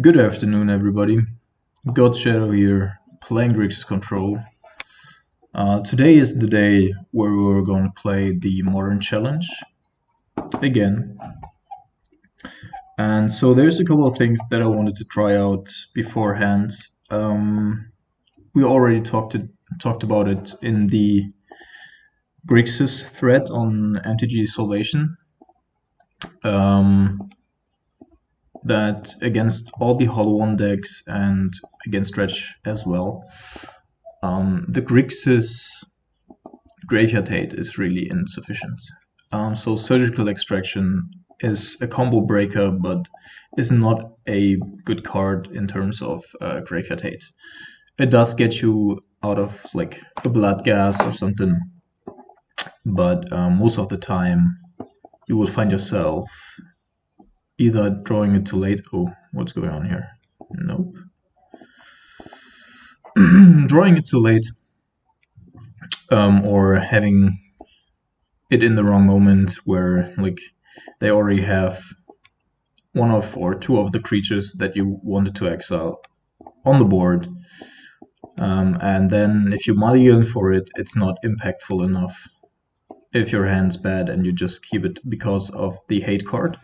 Good afternoon, everybody. God Shadow here, playing Grixis Control. Today is the day where we're going to play the Modern Challenge again. And so there's a couple of things that I wanted to try out beforehand. We already talked about it in the Grixis thread on MTG Salvation. That against all the Hollow One decks and against Dredge as well, the Grixis Graveyard Hate is really insufficient. So Surgical Extraction is a combo breaker, but is not a good card in terms of Graveyard Hate. It does get you out of like a Blood Gas or something, but most of the time you will find yourself either drawing it too late. Oh, what's going on here? Nope. Drawing it too late, or having it in the wrong moment where like they already have one of or two of the creatures that you wanted to exile on the board, and then if you mulligan for it, it's not impactful enough if your hand's bad and you just keep it because of the hate card.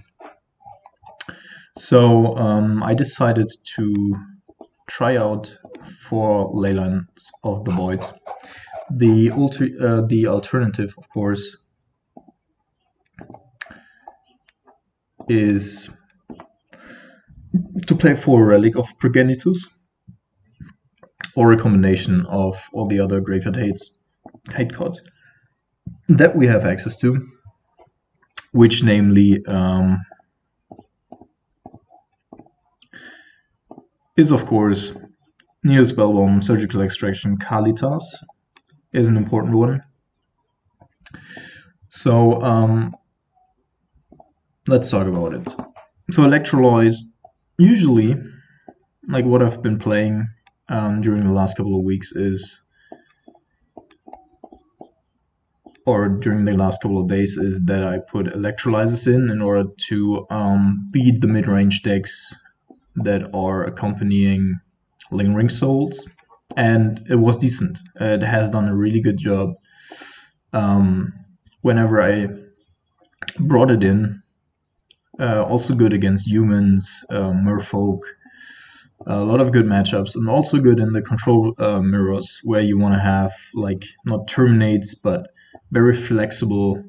So I decided to try out 4 Leylines of the Void. The alternative, of course, is to play 4 Relic of Progenitus, or a combination of all the other Graveyard hate cards that we have access to, which namely is of course Nihil Spellbomb, Surgical Extraction, Kalitas is an important one. So let's talk about it. So Electrolyze, usually, like what I've been playing during the last couple of weeks is, or during the last couple of days, is that I put Electrolyzes in order to beat the mid-range decks that are accompanying Lingering Souls, and it was decent. It has done a really good job. Whenever I brought it in, also good against humans, merfolk, a lot of good matchups, and also good in the control mirrors where you want to have like not terminates but very flexible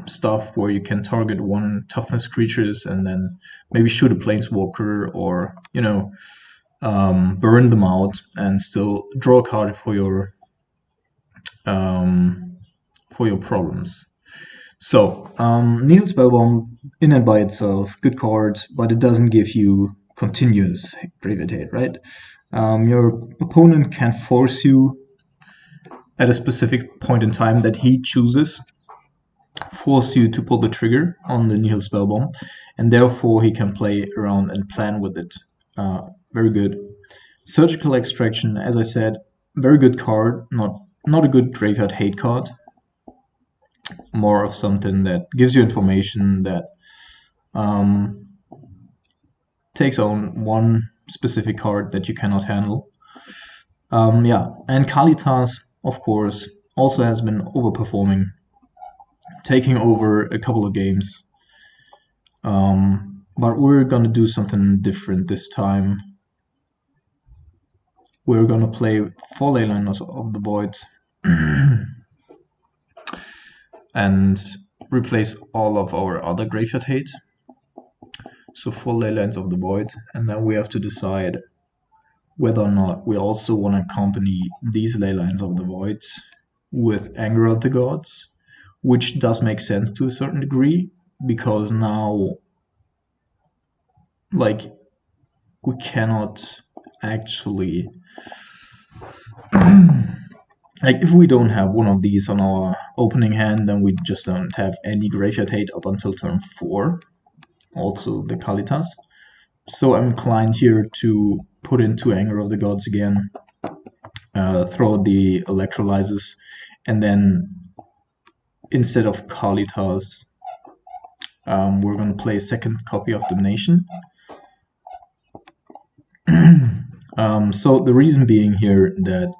stuff where you can target one toughness creatures and then maybe shoot a planeswalker, or burn them out and still draw a card for your problems. So Nihil Spellbomb in and by itself, good card, but it doesn't give you continuous Graveyard Hate, right? Your opponent can force you at a specific point in time that he chooses, force you to pull the trigger on the Nihil Spellbomb, and therefore he can play around and plan with it. Very good. Surgical Extraction, as I said, very good card, not a good Graveyard Hate card. More of something that gives you information that takes on one specific card that you cannot handle. And Kalitas, of course, also has been overperforming, taking over a couple of games. But we're gonna do something different this time. We're gonna play 4 Leyliners of the Void and replace all of our other Graveyard Hate. So 4 Leylines of the Void, and then we have to decide whether or not we also want to accompany these Leylines of the Void with Anger of the Gods, which does make sense to a certain degree, because now, like, we cannot actually like, if we don't have one of these on our opening hand, then we just don't have any Graveyard Hate up until turn 4, also the Kalitas. So I'm inclined here to put into Anger of the Gods again, throw the Electrolyzes, and then instead of Kalitas, we're going to play a second copy of Domination. So the reason being here that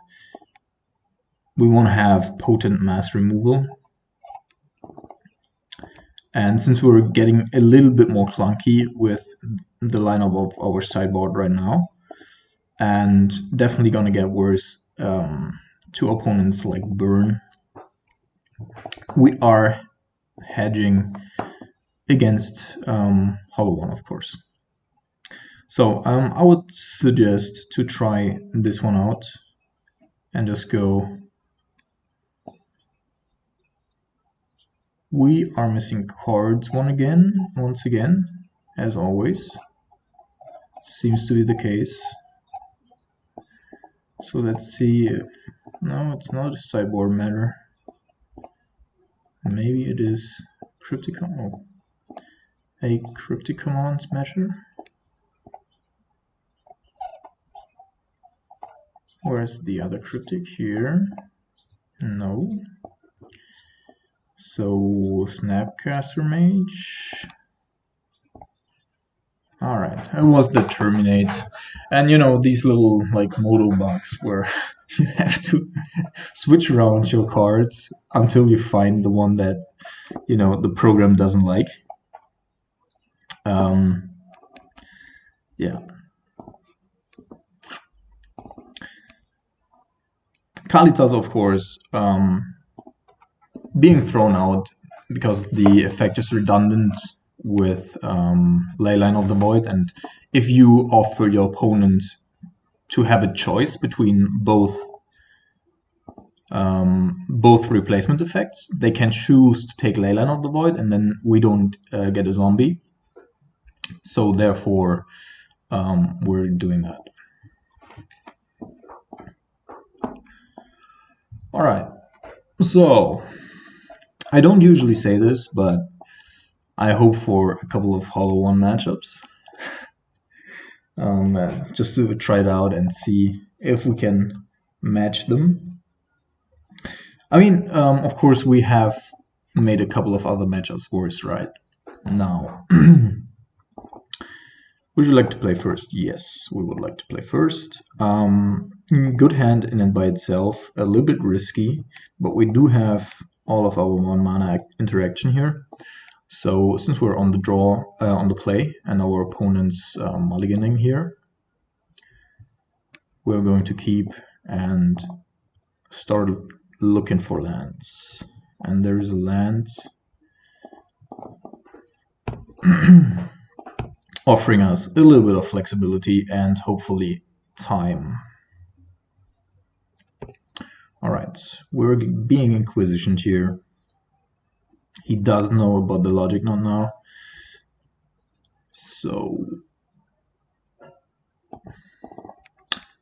we want to have potent mass removal, and since we're getting a little bit more clunky with the lineup of our sideboard right now, and definitely gonna get worse to opponents like Burn, we are hedging against Hollow One, of course. So I would suggest to try this one out and just go. We are missing cards once again, as always. Seems to be the case. So let's see if... No, it's not a sideboard matter. Maybe it is Cryptic... Oh, a Cryptic Commands measure? Where's the other Cryptic? Here? No. So, Snapcaster Mage. Alright, it was the Terminate. And you know, these little like modo bugs where you have to switch around your cards until you find the one that, you know, the program doesn't like. Yeah. Kalitas, of course, being thrown out because the effect is redundant with Leyline of the Void, and if you offer your opponent to have a choice between both replacement effects, they can choose to take Leyline of the Void, and then we don't get a zombie. So therefore, we're doing that. All right. So I don't usually say this, but I hope for a couple of Hollow One matchups. Just to try it out and see if we can match them. I mean, of course, we have made a couple of other matchups worse, right? Now, would you like to play first? Yes, we would like to play first. Good hand in and by itself, a little bit risky, but we do have all of our 1 mana interaction here. So since we're on the draw, on the play, and our opponent's mulliganing here, we're going to keep and start looking for lands. And there is a land offering us a little bit of flexibility and hopefully time. Alright, we're being inquisitioned here. He does know about the logic knot now. So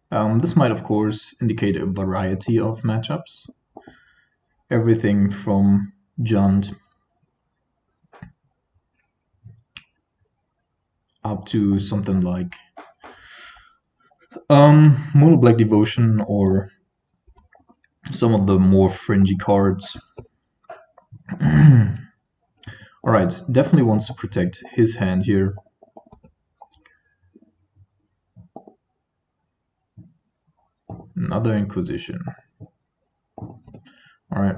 this might of course indicate a variety of matchups. Everything from Junt up to something like Mono Black Devotion or some of the more fringy cards. Alright, definitely wants to protect his hand here. Another Inquisition. Alright.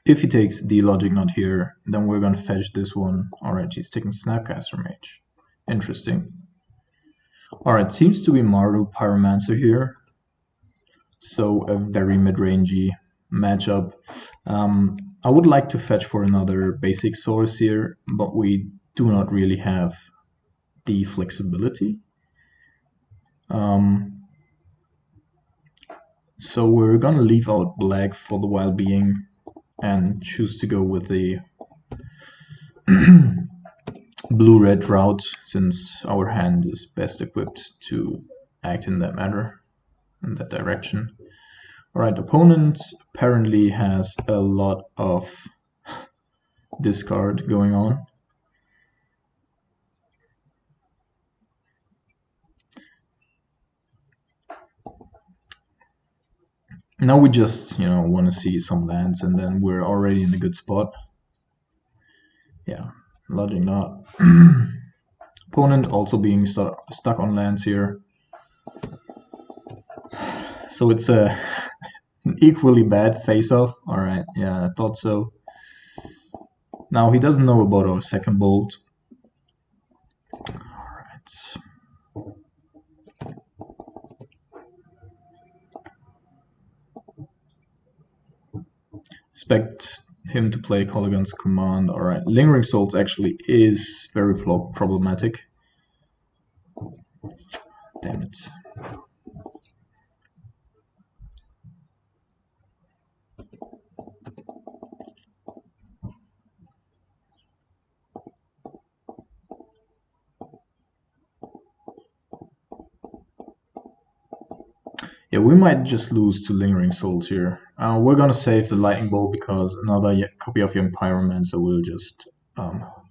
If he takes the Logic Knot here, then we're gonna fetch this one. Alright, he's taking Snapcaster Mage. Interesting. Alright, seems to be Maru Pyromancer here. So a very mid-rangey matchup. I would like to fetch for another basic source here, but we do not really have the flexibility. So we're gonna leave out black for the while being and choose to go with the blue-red route, since our hand is best equipped to act in that manner, in that direction. Alright, opponent apparently has a lot of discard going on. Now we just, you know, want to see some lands, and then we're already in a good spot. Yeah, Logic Knot. opponent also being stuck on lands here. So it's an equally bad face-off. Alright, yeah, I thought so. Now he doesn't know about our second bolt. Alright. Expect him to play Colligan's Command. Alright, Lingering Souls actually is very problematic. Damn it. Yeah, we might just lose to Lingering Souls here. We're gonna save the Lightning Bolt because another copy of Young Pyromancer will just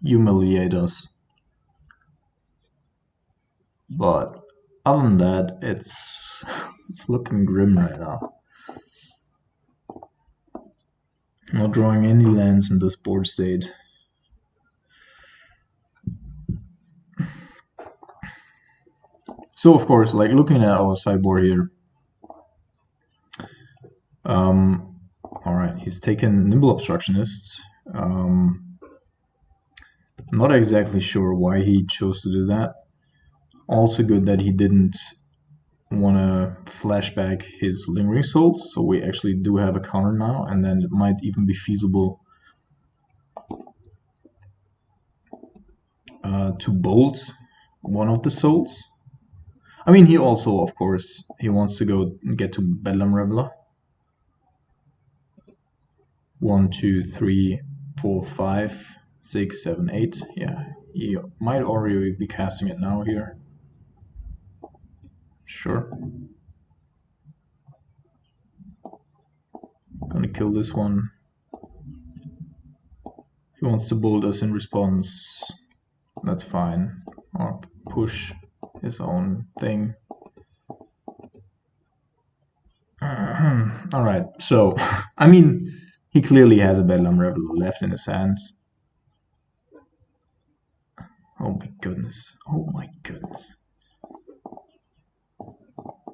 humiliate us. But other than that, it's looking grim right now. Not drawing any lands in this board state. So of course, like looking at our sideboard here. Alright, he's taken Nimble Obstructionist. Not exactly sure why he chose to do that. Also good that he didn't want to flashback his Lingering Souls, so we actually do have a counter now, and then it might even be feasible to bolt one of the souls. I mean, he also, of course, he wants to go get to Bedlam Reveler. 1, 2, 3, 4, 5, 6, 7, 8. Yeah, he might already be casting it now here. Sure. Gonna kill this one. He wants to bolt us in response. That's fine. Or push his own thing. Alright, so, I mean, he clearly has a Bedlam Reveler left in his hands. Oh my goodness. Oh my goodness.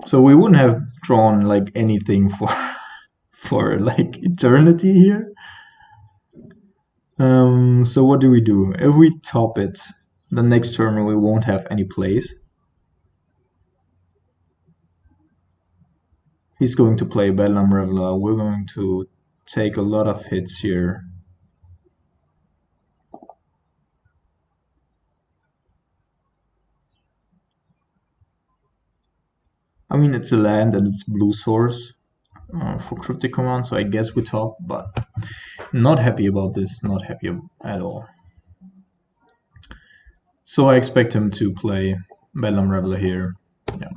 So we wouldn't have drawn like anything for like eternity here. So what do we do? If we top it, the next turn we won't have any plays. He's going to play Bedlam Reveler. We're going to take a lot of hits here. I mean, it's a land and it's blue source for Cryptic Command, so I guess we top, but not happy about this, not happy at all. So I expect him to play Bedlam Reveler here. Yeah.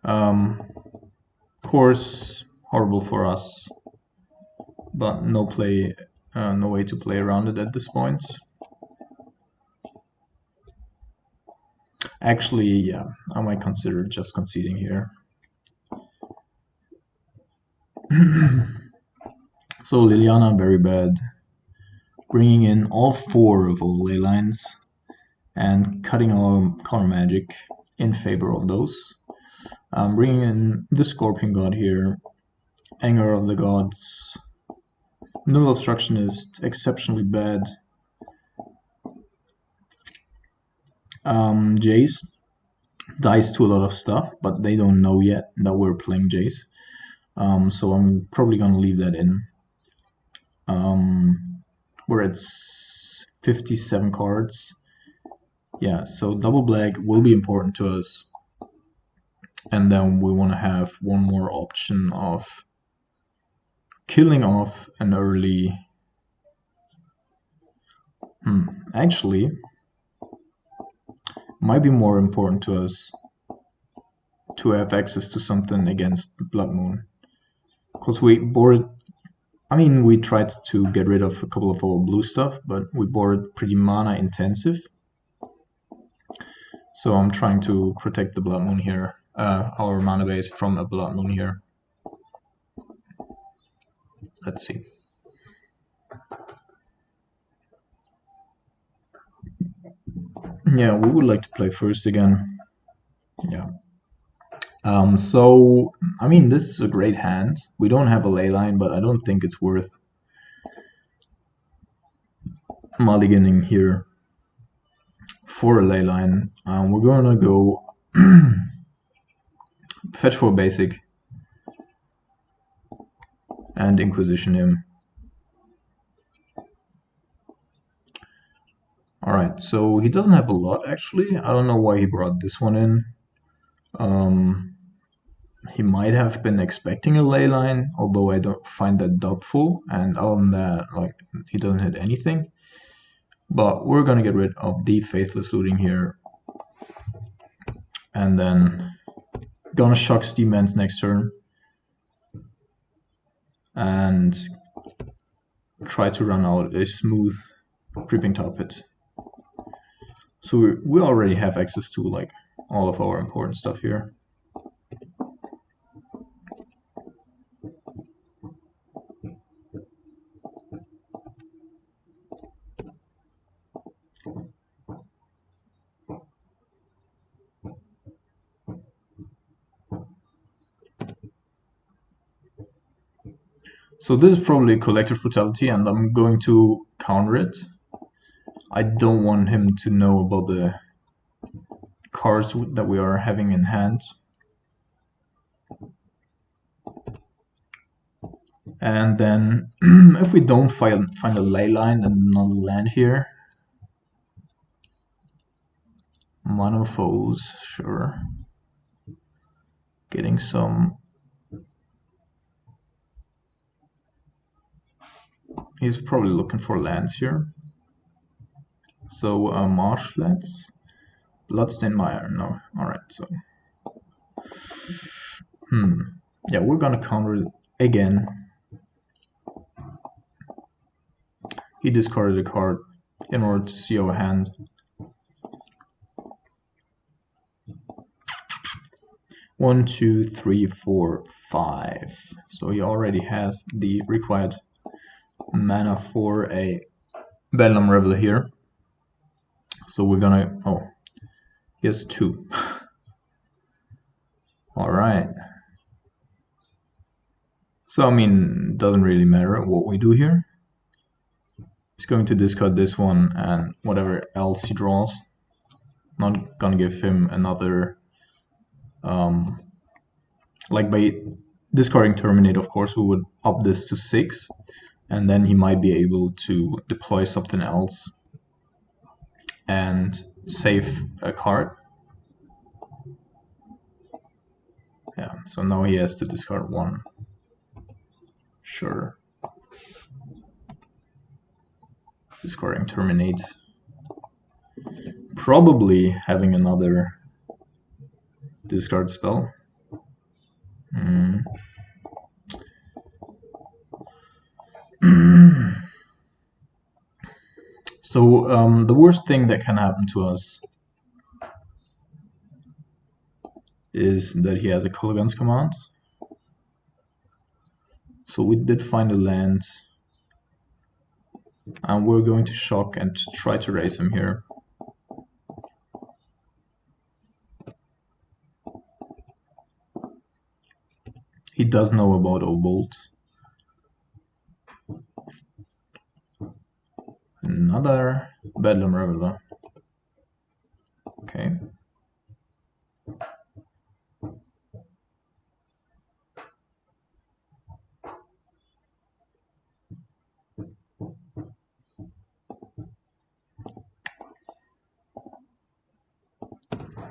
Of course, horrible for us, but no way to play around it at this point. Actually, yeah, I might consider just conceding here. So Liliana, very bad. Bringing in all 4 of our Leylines and cutting our counter magic in favor of those. Bringing in the Scorpion God here, Anger of the Gods, Null Obstructionist, exceptionally bad. Jace dies to a lot of stuff, but they don't know yet that we're playing Jace. So I'm probably gonna leave that in. We're at 57 cards. Yeah, so double black will be important to us. And then we want to have one more option of killing off an early... Actually, might be more important to us to have access to something against Blood Moon. Because we board... I mean, we tried to get rid of a couple of our blue stuff, but we board pretty mana intensive. So I'm trying to protect the Blood Moon here, our mana base from a Blood Moon here. Let's see. Yeah, we would like to play first again. Yeah. So, I mean, this is a great hand. We don't have a Leyline, but I don't think it's worth mulliganing here for a Leyline. We're gonna go fetch for basic and Inquisition him. Alright, so he doesn't have a lot actually. I don't know why he brought this one in. He might have been expecting a Leyline, although I don't find that doubtful. And other than that, like, he doesn't hit anything. But we're gonna get rid of the Faithless Looting here. And then gonna shock Steam Man's next turn. And try to run out a smooth Creeping Tar Pit. So we already have access to like all of our important stuff here. So this is probably Collector's Brutality, and I'm going to counter it. I don't want him to know about the cards that we are having in hand. And then if we don't find a Leyline and another land here, mono foes, sure. Getting some. He's probably looking for lands here. So Marshlands, Bloodstained Mire, no. Alright, so. Yeah, we're gonna counter it again. He discarded a card in order to see our hand. One, two, three, four, five. So he already has the required mana for a Bedlam Reveler here. So we're gonna, oh, he has two. Alright. So I mean, doesn't really matter what we do here. He's going to discard this one and whatever else he draws. Not gonna give him another, like by discarding Terminate, of course, we would up this to 6. And then he might be able to deploy something else and save a card. Yeah, so now he has to discard one. Sure. Discarding Terminate. Probably having another discard spell. So the worst thing that can happen to us is that he has a Colligan's Command. So we did find a land, and we're going to shock and try to raise him here. He does know about Obolt. Another Bedlam Reveler. Okay.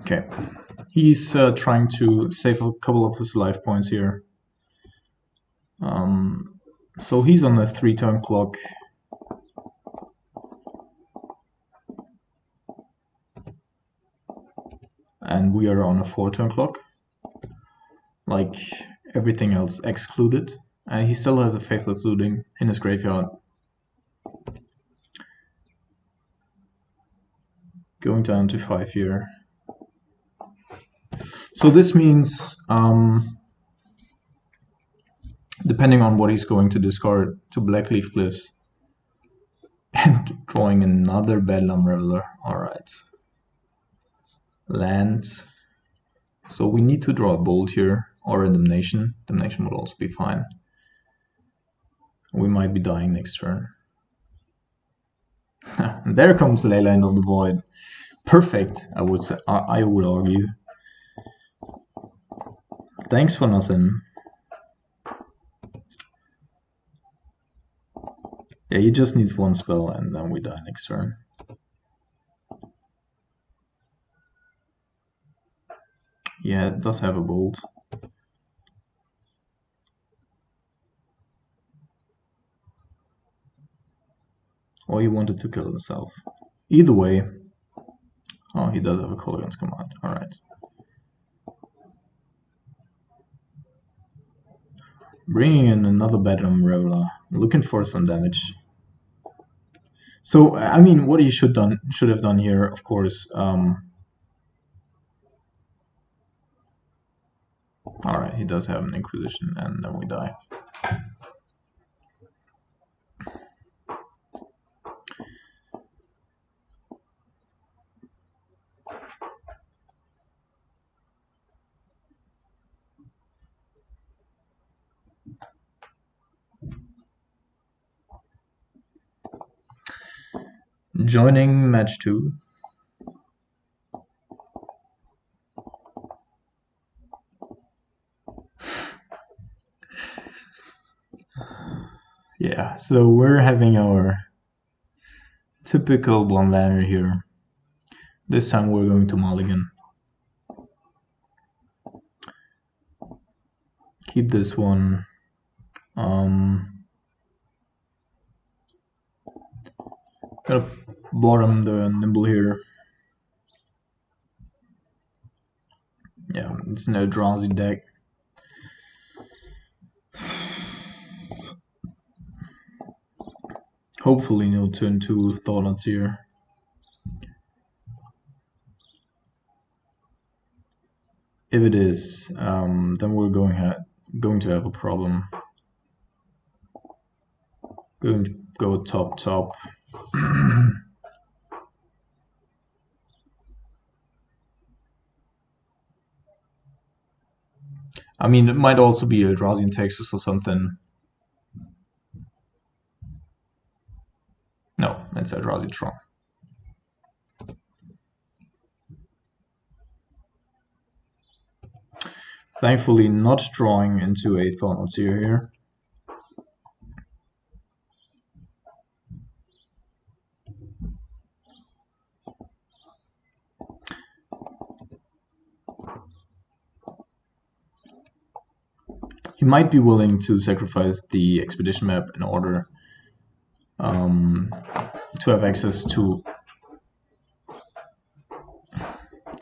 Okay. He's trying to save a couple of his life points here. So he's on a 3-turn clock. And we are on a 4-turn clock. Like everything else excluded. And he still has a Faithless Looting in his graveyard. Going down to 5 here. So this means, depending on what he's going to discard, to Blackleaf Cliffs and drawing another Bedlam Reveler. Alright. land. So we need to draw a bolt here, or a damnation. Damnation would also be fine. We might be dying next turn. There comes Leyline on the void. Perfect, I would say. I would argue. Thanks for nothing. Yeah, he just needs one spell and then we die next turn. Yeah, it does have a bolt. Or he wanted to kill himself. Either way. Oh, he does have a Call Against Command. Alright. Bringing in another Bedlam Reveler. Looking for some damage. So, I mean, what he should have done here, of course. Alright, he does have an Inquisition, and then we die. Joining match 2. Yeah, so we're having our typical one-liner here. This time we're going to mulligan. Keep this one. Gotta bottom the nimble here. Yeah, it's an Eldrazi deck. Hopefully no turn 2 Thoughtlets here. If it is, then we're going to have a problem. Going to go top. I mean, it might also be Eldrazi in Texas or something. No, it's Eldrazi Tron. Thankfully not drawing into a Thoughtless here. He might be willing to sacrifice the expedition map in order to have access to...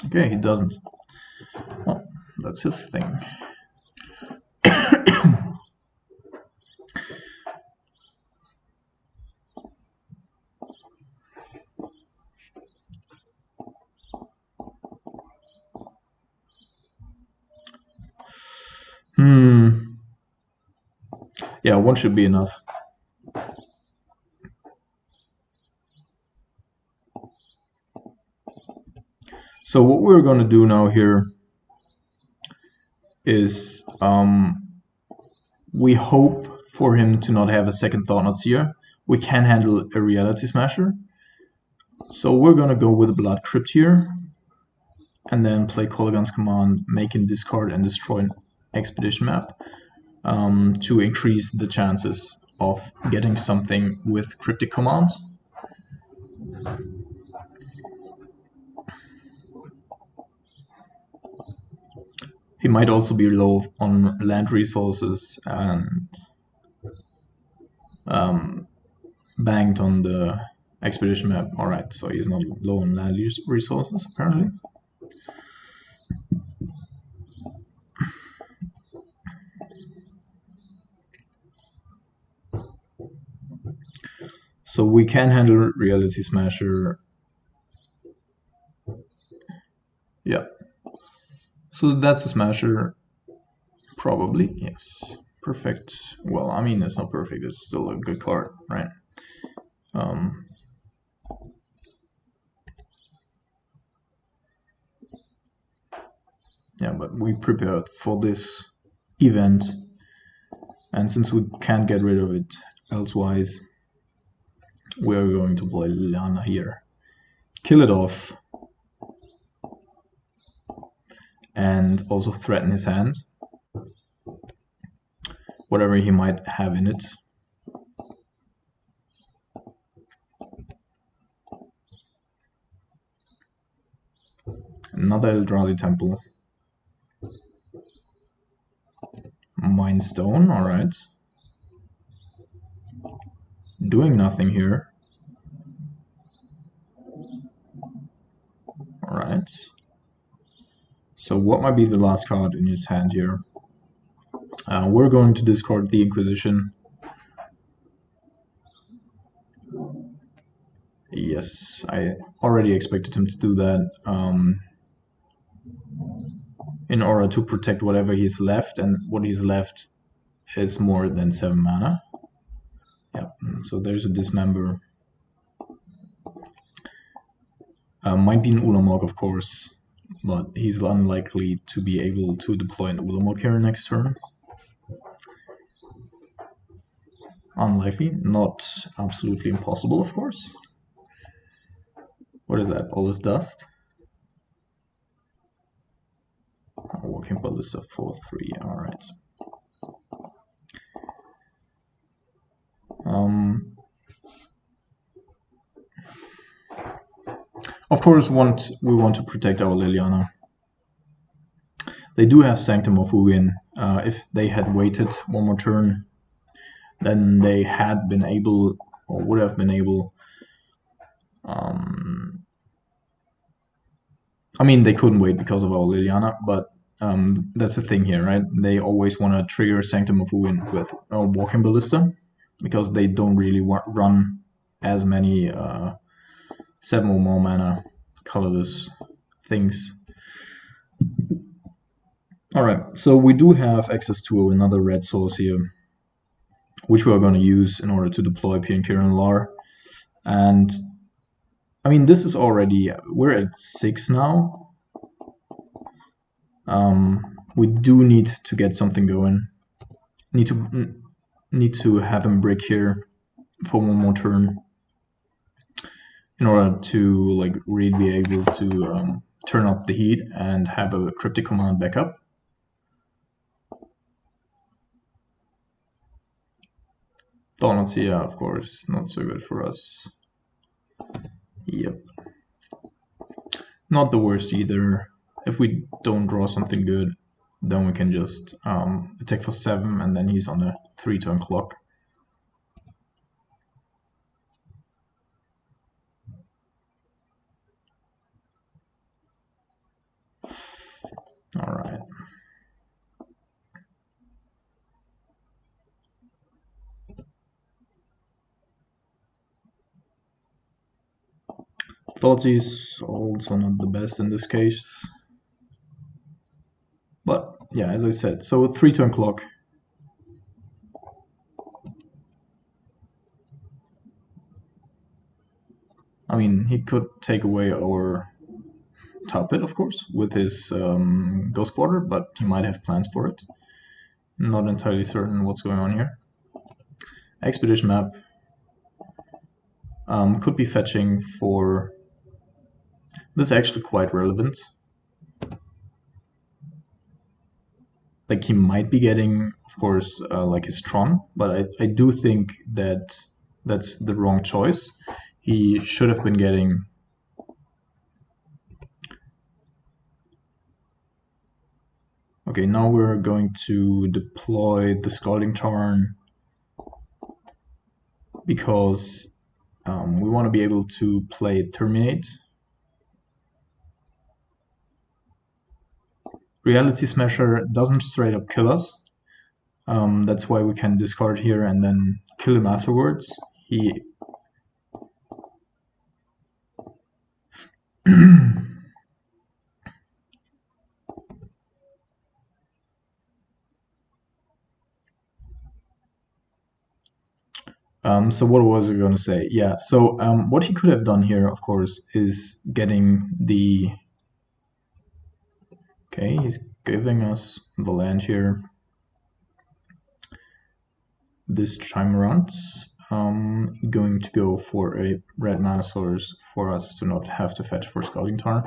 Okay, he doesn't. Well, that's his thing. Yeah, one should be enough. So what we're going to do now here is we hope for him to not have a second Thoughtless here. We can handle a Reality Smasher. So we're going to go with a Blood Crypt here. And then play Call Against Command, make him discard and destroy an expedition map to increase the chances of getting something with cryptic commands. He might also be low on land resources and banked on the expedition map. Alright, so he's not low on land resources apparently. So we can handle Reality Smasher. Yeah. So that's a Smasher. Probably, yes. Perfect. Well, I mean, it's not perfect. It's still a good card, right? Yeah, but we prepared for this event, and since we can't get rid of it elsewise, we're going to play Leyline here. Kill it off, and also threaten his hand, whatever he might have in it. Another Eldrazi Temple. Mind Stone, alright. Doing nothing here. Alright. So what might be the last card in his hand here? We're going to discard the Inquisition. Yes, I already expected him to do that. In order to protect whatever he's left, and what he's left is more than 7 mana. Yeah, so there's a Dismember. Might be an Ulamog, of course, but he's unlikely to be able to deploy an Ulamog here next turn. Unlikely, not absolutely impossible, of course. What is that? All this dust? Walking Ballista 4/3, alright. Of course, we want to protect our Liliana. They do have Sanctum of Ugin. If they had waited one more turn, then they had been able, or would have been able. I mean, they couldn't wait because of our Liliana, but that's the thing here, right? They always want to trigger Sanctum of Ugin with Walking Ballista, because they don't really run as many 7 or more mana colorless things. Alright, so we do have access to another red source here, which we are going to use in order to deploy Pian Kiran Lar. And I mean, this is already, we're at 6 now. We do need to get something going. Need to have him brick here for one more turn in order to like really be able to turn up the heat and have a cryptic command backup. Donuts, yeah, of course, not so good for us. Yep. Not the worst either. If we don't draw something good, then we can just attack for 7 and then he's on a 3-turn clock. Alright. Thoughtseize also not the best in this case. But yeah, as I said, so a 3-turn clock. I mean, he could take away our top pit, of course, with his Ghost Quarter, but he might have plans for it. Not entirely certain what's going on here. Expedition map. Could be fetching for... This is actually quite relevant. Like, he might be getting, of course, like his Tron, but I do think that that's the wrong choice. He should have been getting... Okay, now we're going to deploy the Scalding Tarn because we want to be able to play Terminate. Reality Smasher doesn't straight up kill us. That's why we can discard here and then kill him afterwards. He so what was I going to say? Yeah, so what he could have done here, of course, is getting the... Okay, he's giving us the land here this time around. Going to go for a red mana source for us to not have to fetch for Scalding Tarn.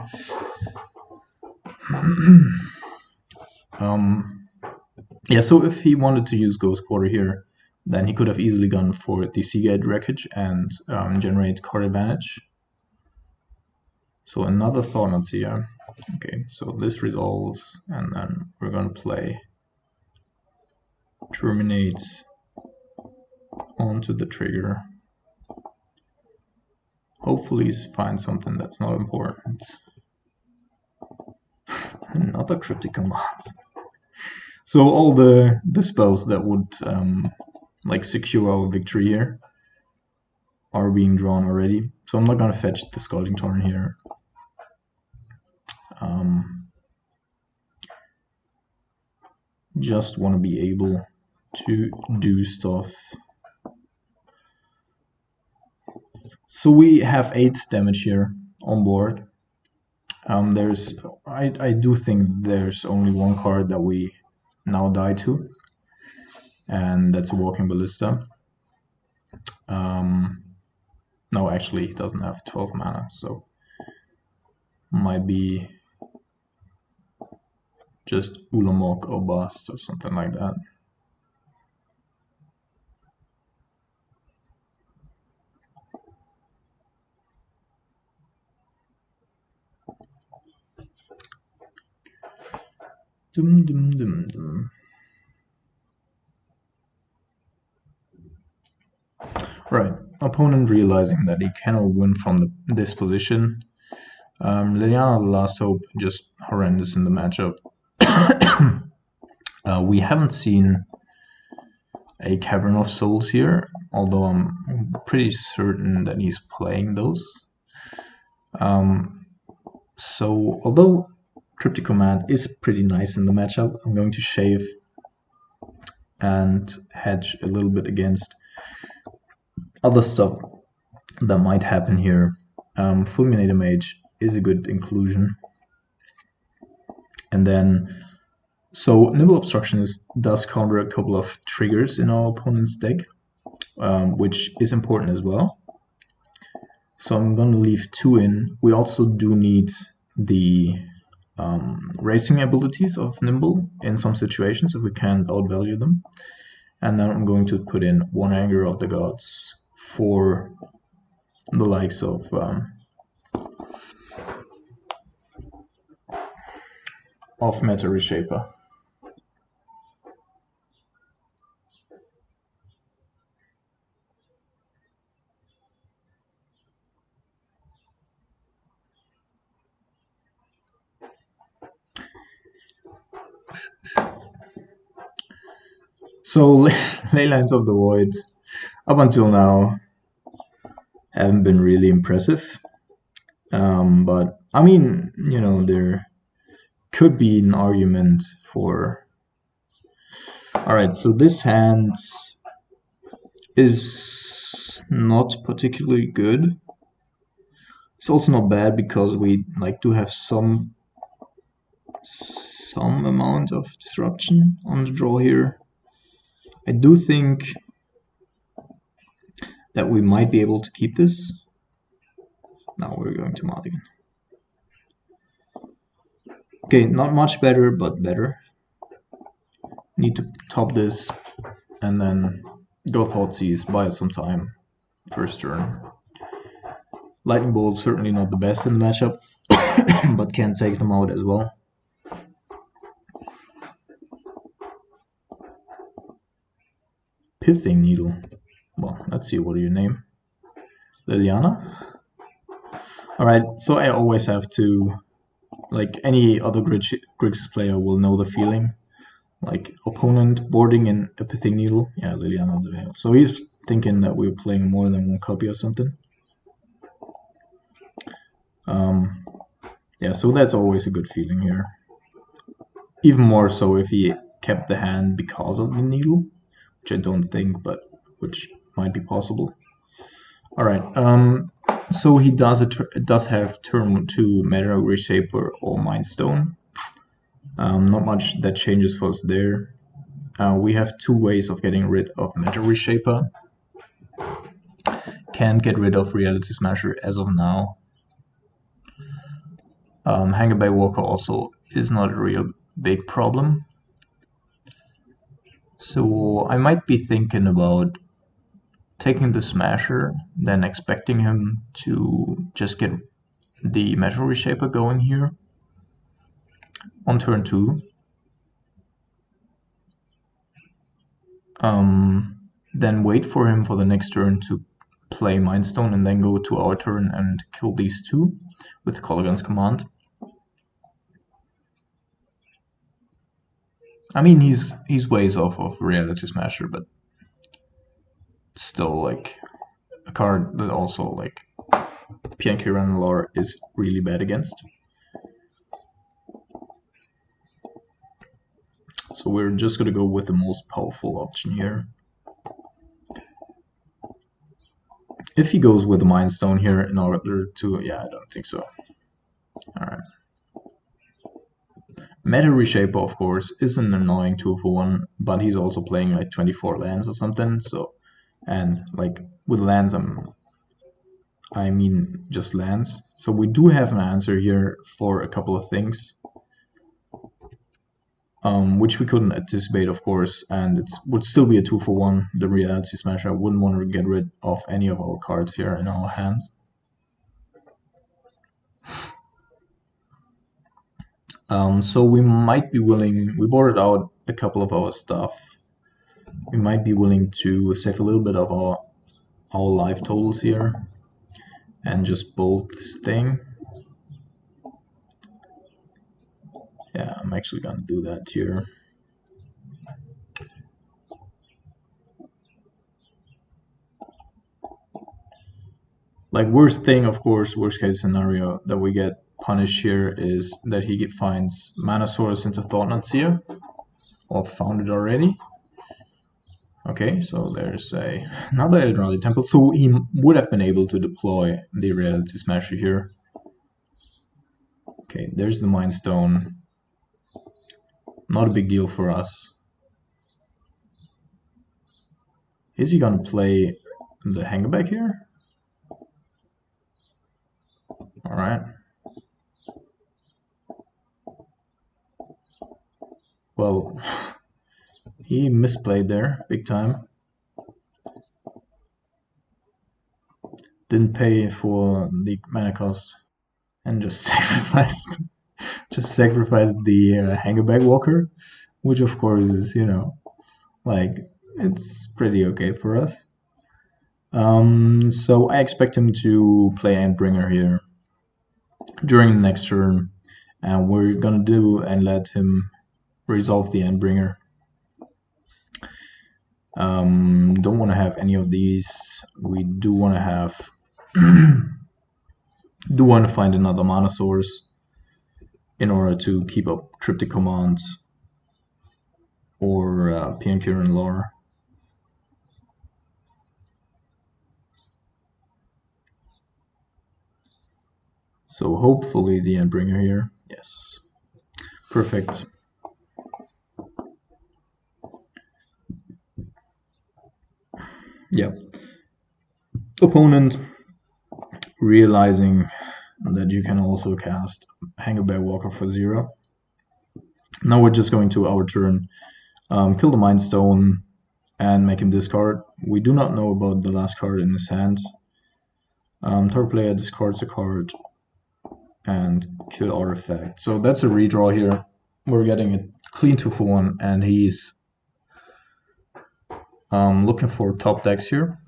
Yeah, so if he wanted to use Ghost Quarter here, then he could have easily gone for the Seagate Wreckage and generate card advantage. So another Thought here. Okay, so this resolves, and then we're gonna play Terminate onto the trigger. Hopefully find something that's not important. Another Cryptic Command. So all the spells that would like secure our victory here are being drawn already. So I'm not gonna fetch the Scalding Tarn here. Just want to be able to do stuff. So we have 8 damage here on board. I do think there's only one card that we now die to, and that's a Walking Ballista. No, actually, it doesn't have 12 mana, so might be just Ulamog or Bust or something like that. Dum dum dum dum. Right, opponent realizing that he cannot win from this position. Leyline, the Last Hope, just horrendous in the matchup. We haven't seen a Cavern of Souls here, although I'm pretty certain that he's playing those. So although Cryptic Command is pretty nice in the matchup, I'm going to shave and hedge a little bit against other stuff that might happen here. Fulminator Mage is a good inclusion. And then, so Nimble Obstructionist does counter a couple of triggers in our opponent's deck, which is important as well. So I'm going to leave 2 in. We also do need the racing abilities of Nimble in some situations if we can't outvalue them. And then I'm going to put in 1 Anger of the Gods for the likes of Meta Reshaper. So Leylines of the Void, up until now, haven't been really impressive. But I mean, you know, there could be an argument for. Alright, so this hand is not particularly good. It's also not bad because we do have some amount of disruption on the draw here. I do think that we might be able to keep this. Now we're going to Mulligan. Okay, not much better, but better. Need to top this and then go Thoughtseize, buy it some time. First turn. Lightning Bolt certainly not the best in the matchup, but can take them out as well. Pithing Needle. Well, let's see, what do you name? Liliana? Alright, so I always have to, like any other Grixis player will know the feeling. Like, opponent boarding in a Pithing Needle. Yeah, Liliana the Veil. So he's thinking that we're playing more than 1 copy or something. Yeah, so that's always a good feeling here. Even more so if he kept the hand because of the needle, which I don't think, but which might be possible. Alright, so he does have turn 2 Meta Reshaper or Mind Stone. Not much that changes for us there. We have two ways of getting rid of Matter Reshaper. Can't get rid of Reality Smasher as of now. Hanger by Walker also is not a real big problem. So I might be thinking about taking the Smasher, then expecting him to just get the Metal Reshaper going here on turn 2. Then wait for him for the next turn to play Mind Stone and then go to our turn and kill these two with Colligan's command. I mean, he's ways off of Reality Smasher, but still, like, a card that also, like, Piankiran Lore is really bad against. So we're just gonna go with the most powerful option here. If he goes with the Mind Stone here in order to, yeah, I don't think so. Alright. Meta Reshaper, of course, is an annoying 2-for-1, but he's also playing like 24 lands or something, so, and like with lands, I mean just lands. So we do have an answer here for a couple of things, which we couldn't anticipate, of course, and it would still be a 2-for-1, the Reality Smasher. I wouldn't want to get rid of any of our cards here in our hand. So we might be willing, we boarded out a couple of our stuff. We might be willing to save a little bit of our life totals here and just bolt this thing. Yeah, I'm actually gonna do that here. Like, worst thing, of course, worst case scenario that we get punished here is that he finds Mana Source into Thought Seer, or found it already. Okay, so there's another Eldrazi Temple, so he would have been able to deploy the Reality Smasher here. Okay, there's the Mind Stone. Not a big deal for us. Is he gonna play the Hangback here? Alright. Well, he misplayed there, big time. Didn't pay for the mana cost and just sacrificed the Hangerback Walker, which of course is, you know, like, it's pretty okay for us. So I expect him to play Endbringer here during the next turn, and we're gonna do and let him resolve the Endbringer. Don't want to have any of these. We do want to have do want to find another mana source in order to keep up Cryptic Commands or Piankiran Lore. So hopefully the Endbringer here. Yes. Perfect. Yeah. Opponent realizing that you can also cast Hangerback Walker for 0. Now we're just going to our turn, kill the Mind Stone and make him discard. We do not know about the last card in his hand. Target player discards a card and kill artifact. So that's a redraw here. We're getting a clean 2-for-1, and he's looking for top decks here.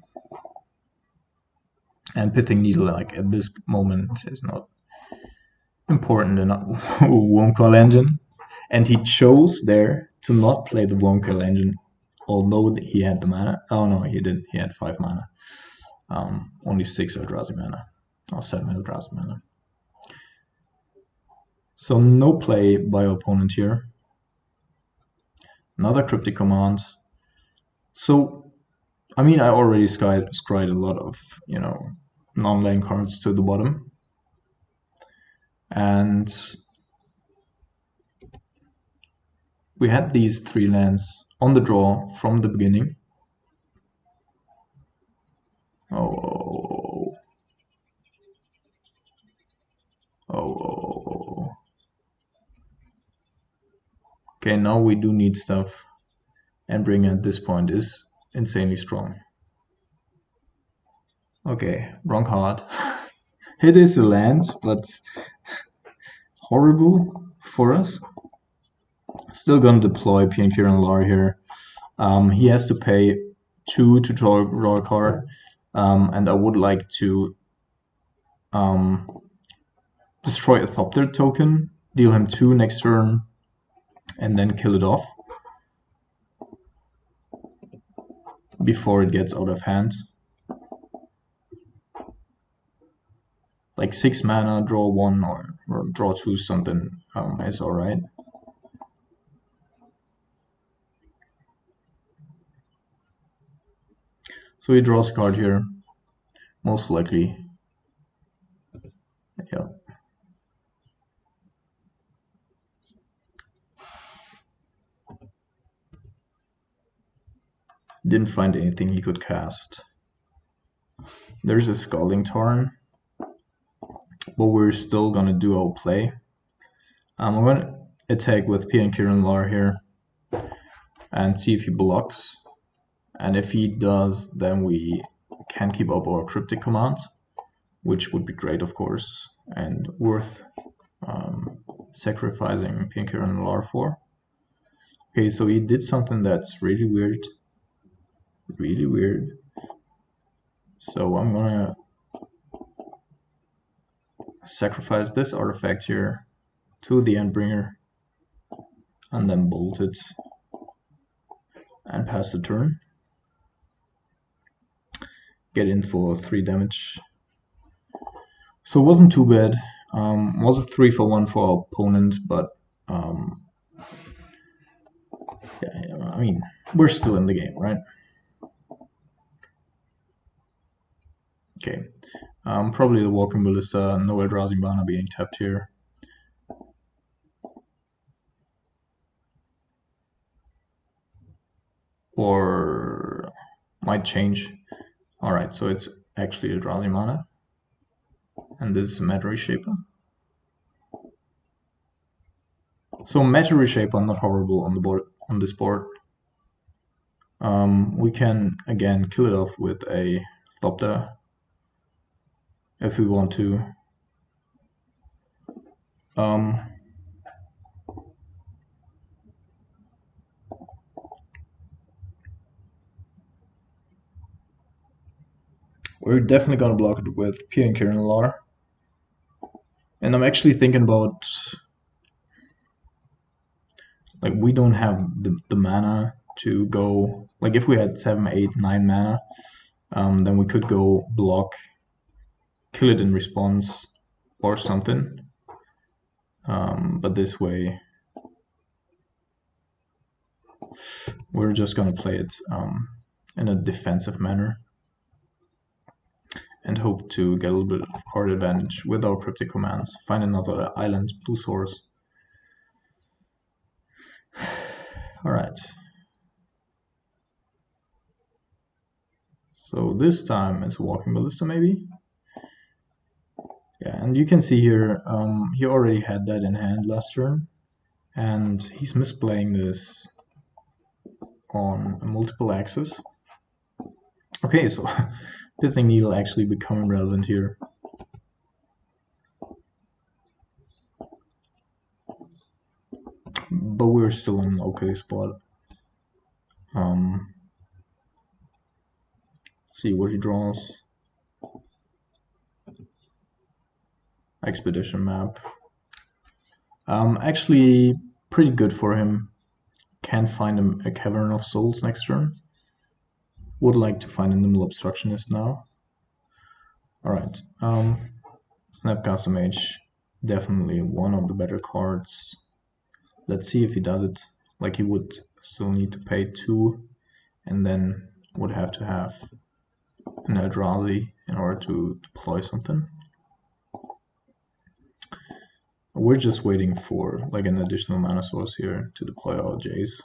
And Pithing Needle, like, at this moment is not important enough. Wormcoil Engine. And he chose there to not play the Wormcoil Engine, although he had the mana. Oh no, he did. He had 5 mana. Only 6 Eldrazi mana. Or 7 Eldrazi mana. So no play by opponent here. Another Cryptic Command. So, I mean, I already scryed a lot of, you know, non-land cards to the bottom. And we had these 3 lands on the draw from the beginning. Oh. Okay, now we do need stuff, and Bringer at this point is insanely strong. Okay, wrong card. It is a land, but horrible for us. Still gonna deploy Piankiran Lar here. He has to pay 2 to draw a card, and I would like to destroy a Thopter token, deal him 2 next turn, and then kill it off before it gets out of hand. Like 6 mana, draw 1 or draw 2 something is alright. So he draws a card here, most likely. Yeah. Didn't find anything he could cast. There's a Scalding Tarn, but we're still gonna do our play. I'm gonna attack with Piankiran Lar here and see if he blocks. And if he does, then we can keep up our cryptic command, which would be great, of course, and worth sacrificing Piankiran Lar for. Okay, so he did something that's really weird. Really weird. So I'm gonna sacrifice this artifact here to the Endbringer and then bolt it and pass the turn. Get in for 3 damage. So it wasn't too bad. Was a 3 for 1 for our opponent, but yeah, I mean, we're still in the game, right? Okay, probably the Walking Ballista, no Eldrazi mana being tapped here. Or might change. Alright, so it's actually Eldrazi mana. And this is Matter Reshaper. So Matter Reshaper not horrible on the board, on this board. We can again kill it off with a Thopter if we want to. We're definitely gonna block it with Piankiran Lar. And I'm actually thinking about, like, we don't have the mana to go, like if we had 7, 8, 9 mana, then we could go block, kill it in response or something. But this way, we're just gonna play it in a defensive manner and hope to get a little bit of card advantage with our cryptic commands. Find another island, blue source. Alright. So this time it's Walking Ballista maybe? Yeah, and you can see here, he already had that in hand last turn, and he's misplaying this on a multiple axis. Okay, so Pithing Needle actually becoming relevant here. But we're still in an okay spot. See what he draws. Expedition map. Actually pretty good for him. Can find him a Cavern of Souls next turn. Would like to find a Nimble Obstructionist now. Alright, Snapcaster Mage, definitely one of the better cards. Let's see if he does it. Like, he would still need to pay 2 and then would have to have an Eldrazi in order to deploy something. We're just waiting for like an additional mana source here to deploy our Jays.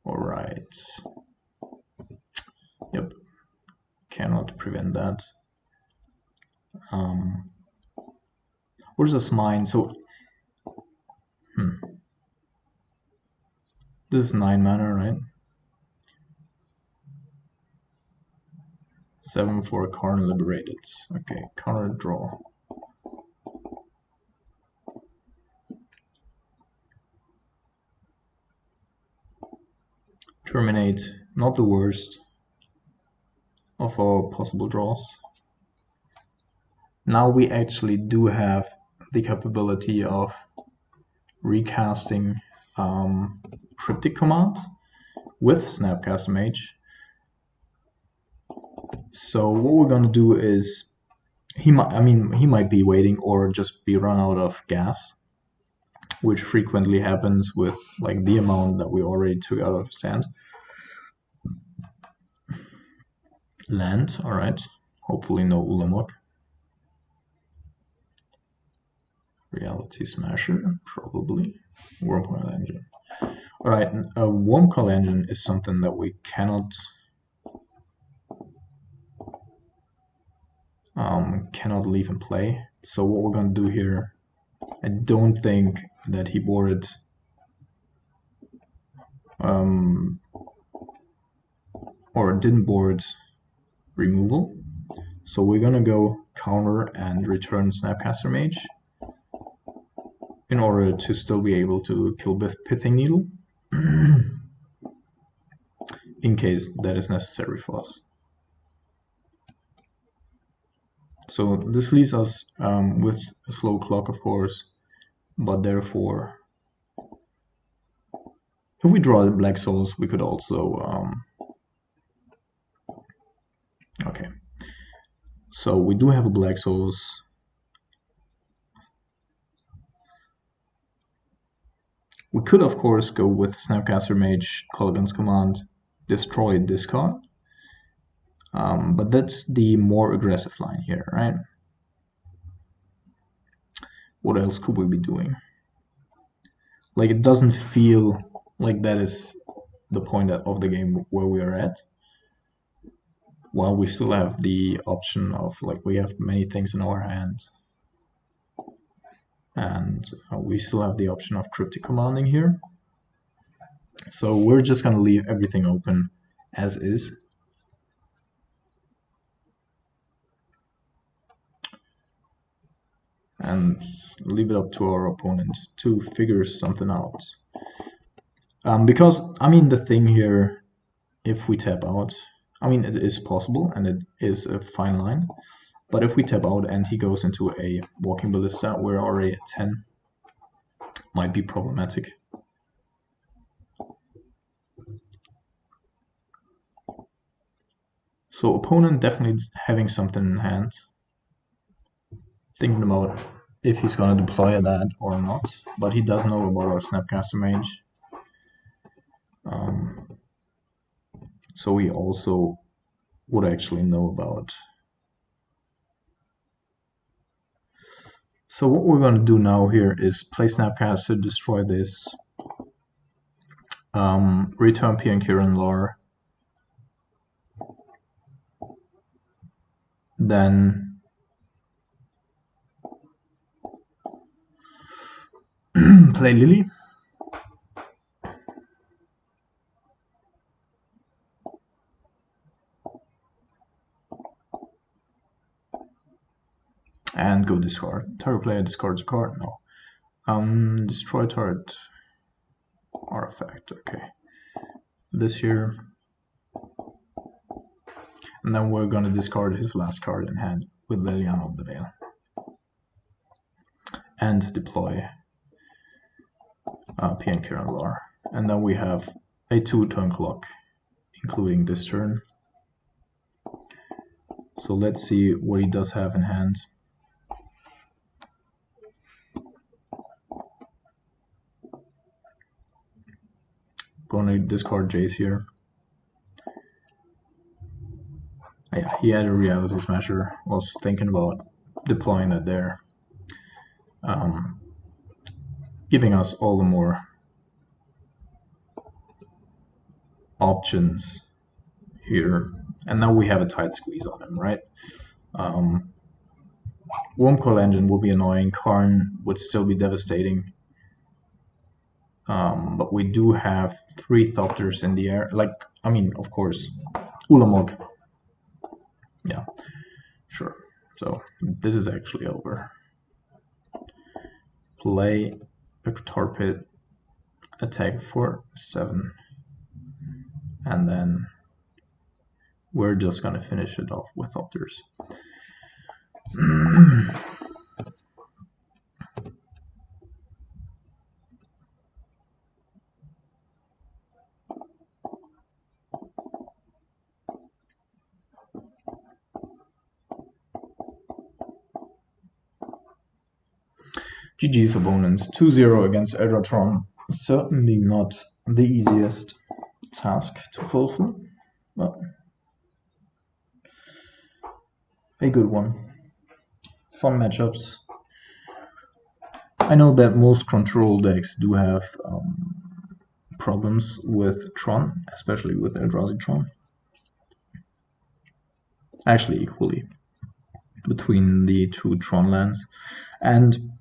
All right. Yep. Cannot prevent that. Where's this mine? So, this is 9 mana, right? 7 for Karn Liberated. Okay, counter draw. Terminate, not the worst of our possible draws. Now we actually do have the capability of recasting Cryptic Command with Snapcaster Mage. So what we're gonna do is he might be waiting or just be run out of gas, which frequently happens with like the amount that we already took out of his hand. Land, all right. Hopefully no Ulamog. Reality Smasher, probably. Wormcoil Engine. All right, a Wormcoil Engine is something that we cannot leave in play. So what we're gonna do here, I don't think that he boarded or didn't board removal. So we're gonna go counter and return Snapcaster Mage in order to still be able to kill Pithing Needle in case that is necessary for us. So this leaves us with a slow clock, of course, but therefore, if we draw the Black Souls, we could also okay. So we do have a Black Souls. We could, of course, go with Snapcaster Mage, Colligan's Command, destroy, discard. But that's the more aggressive line here, right? What else could we be doing? Like, it doesn't feel like that is the point of the game where we are at. While we still have the option of, like, we have many things in our hand. And we still have the option of Cryptic Commanding here. So we're just going to leave everything open as is. And leave it up to our opponent to figure something out. Because, I mean, the thing here, if we tap out, I mean, it is possible and it is a fine line. But if we tap out and he goes into a Walking Ballista, we're already at 10. Might be problematic. So opponent definitely having something in hand. Thinking about if he's going to deploy that or not. But he does know about our Snapcaster Mage. So he also would actually know about. So what we're going to do now here is play Snapcaster, destroy this, return P and Kieran Lore, then play Lily. And go discard. Target player discards a card. No. Destroy target artifact. Okay. This here. And then we're gonna discard his last card in hand with Leyline of the Veil. And deploy P and Kieran Lore. And then we have a 2-turn clock, including this turn. So let's see what he does have in hand. Going to discard Jace here. Yeah, he had a Reality Smasher, was thinking about deploying that there, giving us all the more options here. And now we have a tight squeeze on him, right? Wormcoil Engine will be annoying, Karn would still be devastating. But we do have 3 Thopters in the air. Like, I mean, of course, Ulamog. Yeah, sure. So this is actually over. Play a Torpid, attack for 7, and then we're just gonna finish it off with Thopters. GG's opponent, 2-0 against Eldratron. Certainly not the easiest task to fulfill, but a good one. Fun matchups. I know that most control decks do have problems with Tron, especially with Eldrazi Tron. Actually, equally between the 2 Tron lands. And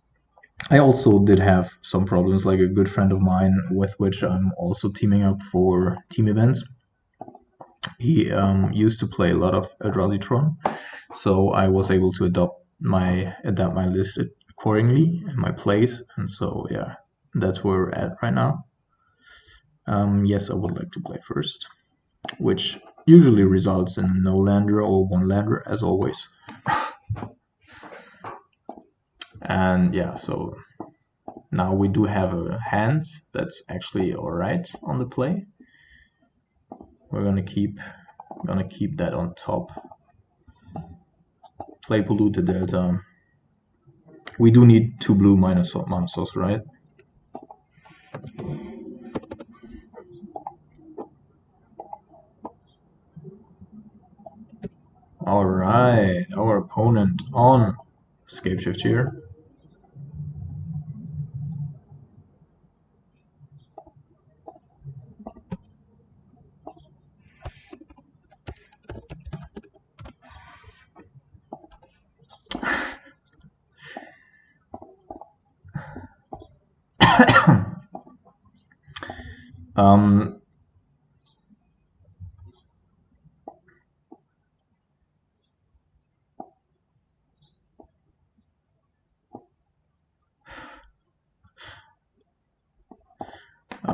I also did have some problems, like a good friend of mine with which I'm also teaming up for team events. He used to play a lot of Eldrazi Tron, so I was able to adapt my list accordingly and my plays, and so yeah, that's where we're at right now. Yes, I would like to play first, which usually results in no lander or 1 lander as always. And yeah, so now we do have a hand that's actually alright on the play. We're gonna keep that on top. Play Polluted Delta. We do need 2 blue mana source, right? Alright, our opponent on Scapeshift here.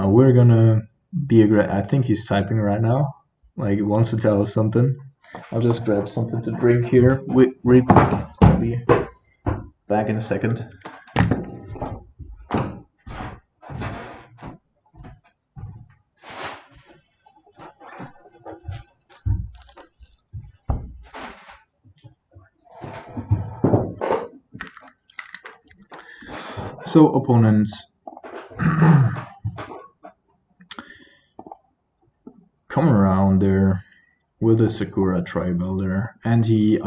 We're gonna be aggressive. I think he's typing right now, like he wants to tell us something. I'll just grab something to drink here. Real quick. I'll be back in a second. So opponents come around there with a Sakura Tri-Builder, and he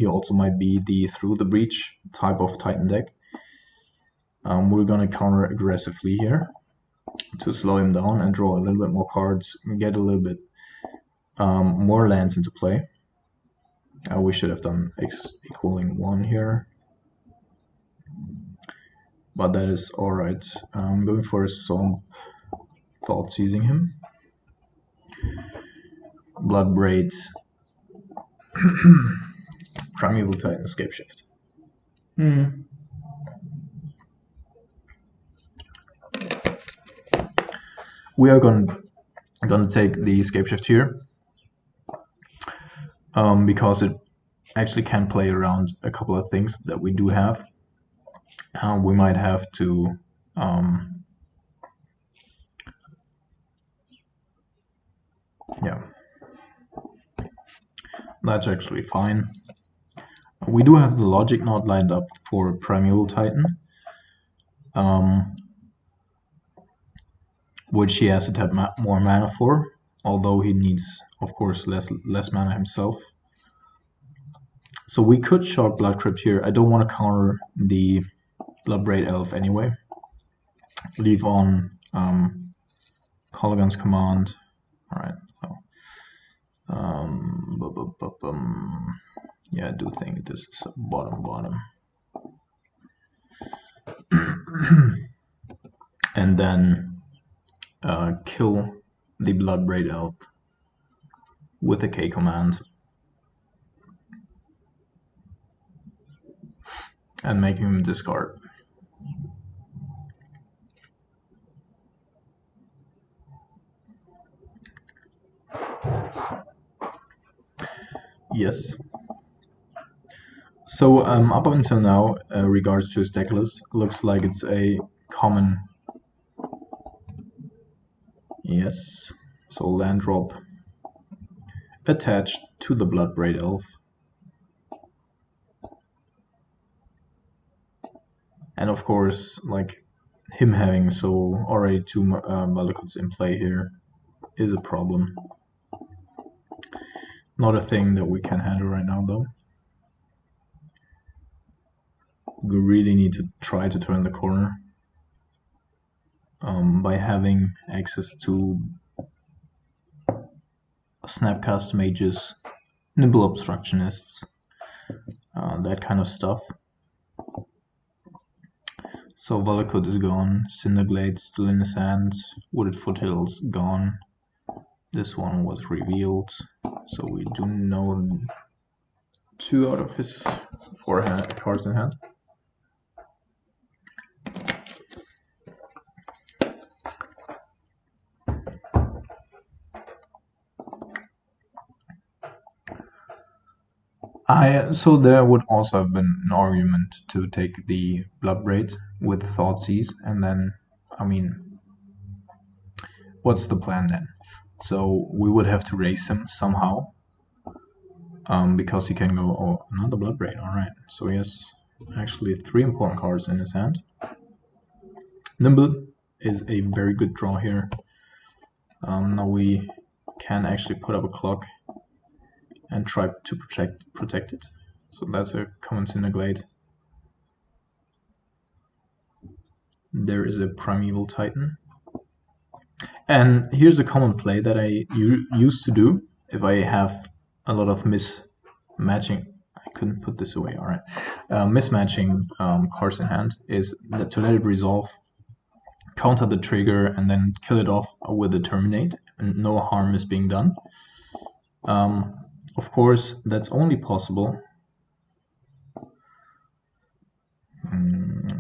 also might be the Through the Breach type of Titan deck. We're gonna counter aggressively here to slow him down and draw a little bit more cards, get a little bit more lands into play. We should have done X equaling 1 here, but that is alright. I'm going for a Swamp, Thought Seizing him. Bloodbraid, Primeval Titan, Scapeshift. We are gonna take the Scapeshift here because it actually can play around a couple of things that we do have. We might have to yeah, that's actually fine. We do have the Logic Knot lined up for Primeval Titan, which he has to tap more mana for, although he needs, of course, less mana himself. So we could short Blood Crypt here. I don't want to counter the Bloodbraid Elf anyway. Leave on Colligan's command. Alright, so yeah, I do think this is bottom. And then kill the Bloodbraid Elf with a K command and make him discard. Yes. So up until now, regards to his deck list, looks like it's a common. Yes. So land drop attached to the Bloodbraid Elf. And of course, like him having already two Malakuts in play here is a problem. Not a thing that we can handle right now though. We really need to try to turn the corner by having access to Snapcast mages, nimble obstructionists, that kind of stuff. So Valakut is gone, Cinderglade still in his hand, Wooded Foothills gone. This one was revealed, so we do know 2 out of his 4 cards in hand. So there would also have been an argument to take the Bloodbraid with Thoughtseize, and then, I mean, what's the plan then? So we would have to raise him somehow, because he can go, oh, another Bloodbraid, alright. So he has actually 3 important cards in his hand. Nimble is a very good draw here. Now we can actually put up a clock and try to protect it. So that's a common Cinderglade. There is a Primeval Titan. And here's a common play that I used to do if I have a lot of mismatching. I couldn't put this away, alright. Mismatching cards in hand is to let it resolve, counter the trigger, and then kill it off with a Terminate, and no harm is being done. Of course, that's only possible.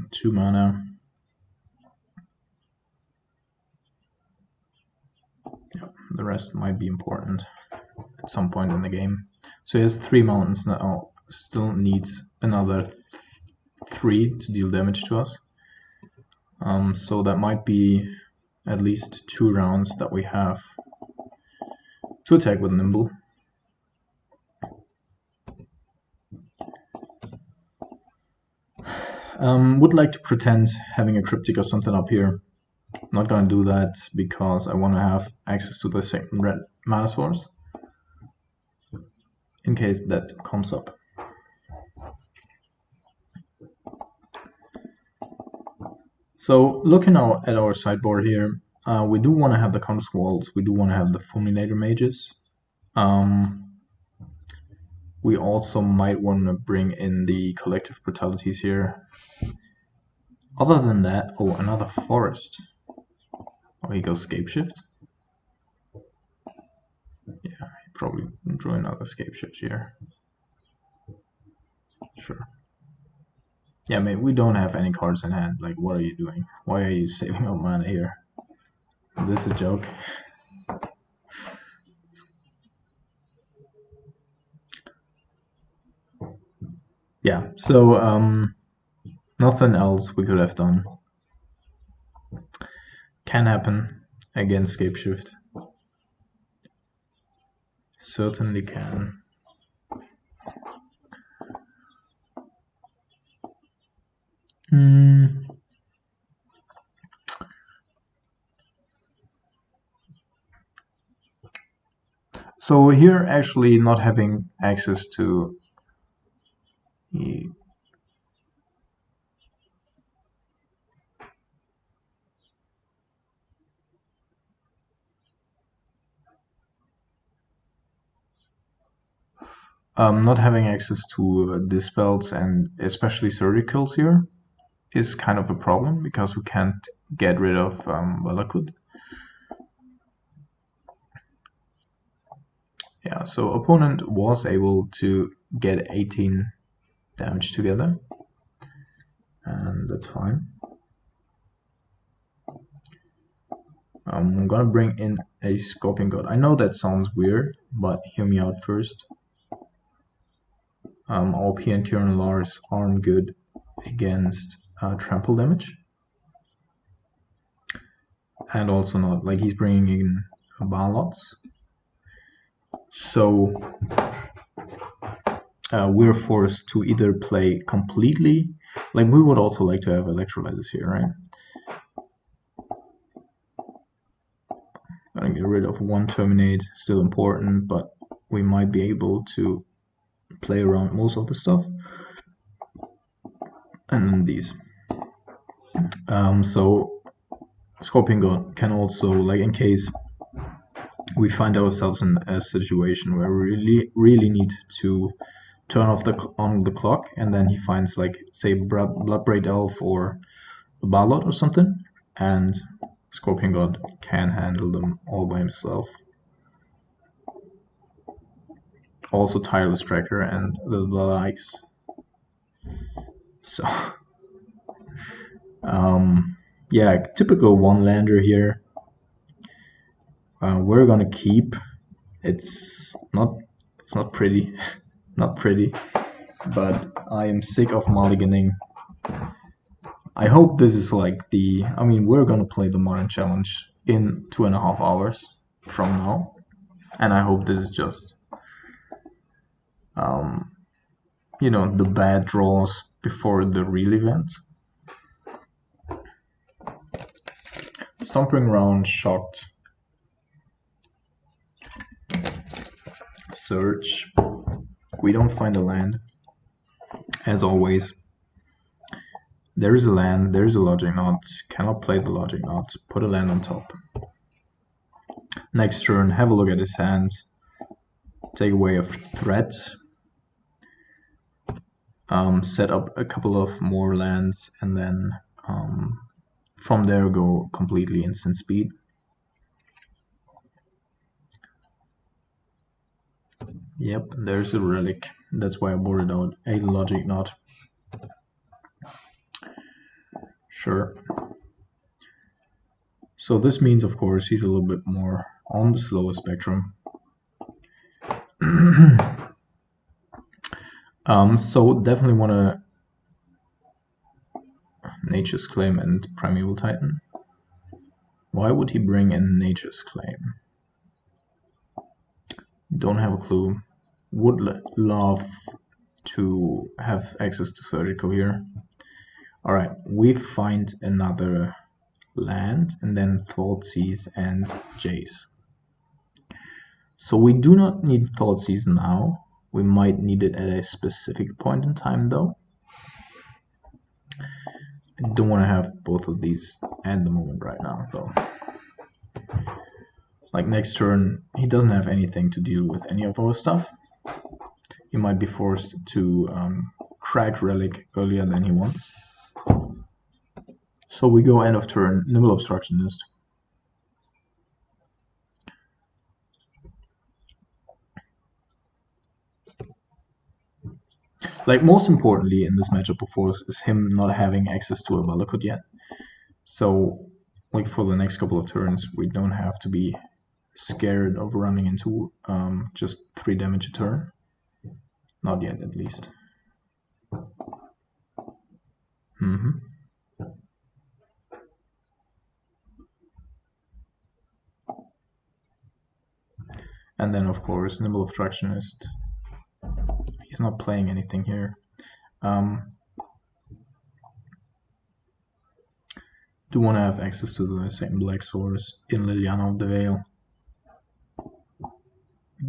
2 mana. Yeah, the rest might be important at some point in the game. So he has 3 mountains now, still needs another 3 to deal damage to us. So that might be at least 2 rounds that we have to attack with Nimble. Would like to pretend having a Cryptic or something up here. Not gonna do that because I want to have access to the second red mana source in case that comes up. So looking now at our sideboard here, we do want to have the Counter Squalls, we do want to have the Fulminator Mages. We also might want to bring in the Collective Brutalities here. Other than that, oh, another Forest. Oh, he goes Scapeshift. Yeah, he probably drew another Scapeshift here. Sure. Yeah, mate, we don't have any cards in hand. Like, what are you doing? Why are you saving up mana here? This is a joke. Yeah, so nothing else we could have done. Can happen against Scapeshift. Certainly can. So here, actually not having access to not having access to dispels and especially surgicals here is kind of a problem because we can't get rid of Valakut. Yeah, so opponent was able to get 18 damage together, and that's fine. I'm gonna bring in a Scorpion God. I know that sounds weird, but hear me out first. OP and Kieran Lars aren't good against trample damage. And also not, like, he's bringing in Ballots. So we're forced to either play completely, like we would also like to have electrolyzers here, right? Gonna get rid of one terminate, still important, but we might be able to play around most of the stuff. And then these. So Scorpion God can also, like, in case we find ourselves in a situation where we really need to turn off on the clock, and then he finds, like, say Bloodbraid Elf or a Ballot or something, and Scorpion God can handle them all by himself. Also Tireless Tracker and the likes. So yeah, typical one lander here. We're gonna keep. It's not pretty, not pretty, but I am sick of mulliganing. I hope this is like the. I mean, we're gonna play the Modern Challenge in 2.5 hours from now, and I hope this is just, you know, the bad draws before the real event. Stomping Round, Shocked, Search. We don't find a land, as always. There is a land, there is a Logic Knot, cannot play the Logic Knot, put a land on top. Next turn, have a look at his hand, take away a threat, set up a couple of more lands, and then from there go completely instant speed. Yep, there's a relic. That's why I boarded out a Logic Knot. Sure. So this means, of course, he's a little bit more on the slower spectrum. So definitely want to Nature's Claim and Primeval Titan. Why would he bring in Nature's Claim? Don't have a clue. Would love to have access to Surgical here. Alright, we find another land, and then Thoughtseize and Jace. So we do not need Thoughtseize now. We might need it at a specific point in time, though. I don't want to have both of these at the moment right now, though. Like, next turn, he doesn't have anything to deal with any of our stuff. He might be forced to crack Relic earlier than he wants. So we go end of turn, Nimble Obstructionist. Like, most importantly in this matchup, of course, is him not having access to a Valakut yet. So, like, for the next couple of turns, we don't have to be scared of running into just 3 damage a turn. Not yet, at least. And then, of course, Nimble Obstructionist. He's not playing anything here. Do want to have access to the second Black Source in Liliana of the Veil.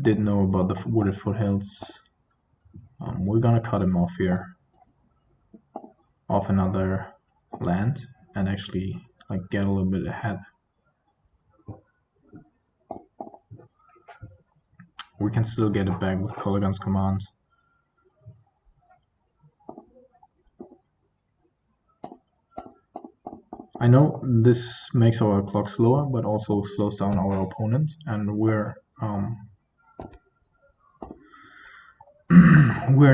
Didn't know about the Wooded Foothills. We're gonna cut him off here. Off another land and actually, like, get a little bit ahead. We can still get it back with Kolaghan's Command. I know this makes our clock slower, but also slows down our opponent, and we're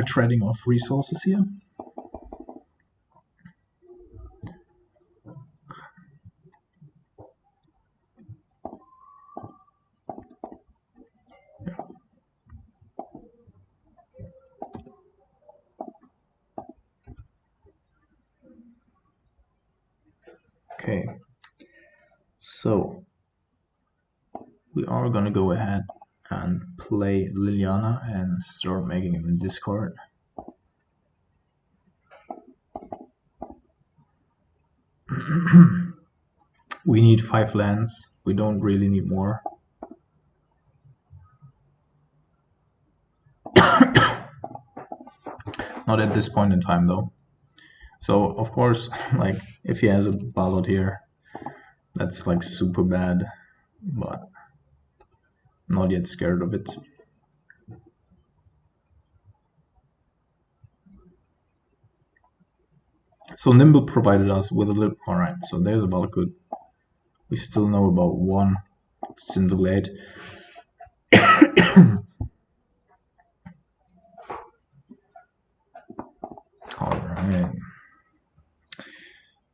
trading off resources here. Okay, so we are gonna go ahead and play Liliana and start making him discard. We need 5 lands. We don't really need more. Not at this point in time though. So of course, like if he has a ballot here, that's like super bad, but not yet scared of it. So Nimble provided us with a little. Alright, so there's a ballot good. We still know about one Cinderblade. Alright.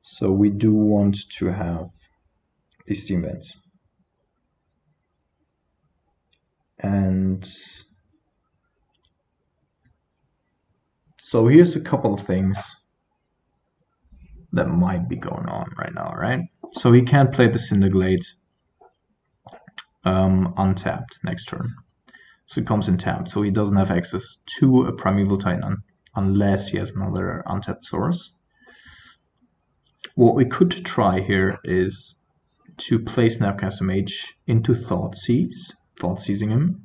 So we do want to have these steam vents. And so here's a couple of things that might be going on right now, right? So he can't play the Cinderglade untapped next turn. So he comes in tapped, so he doesn't have access to a Primeval Titan unless he has another untapped source. What we could try here is to play Snapcaster Mage into Thoughtseizing him.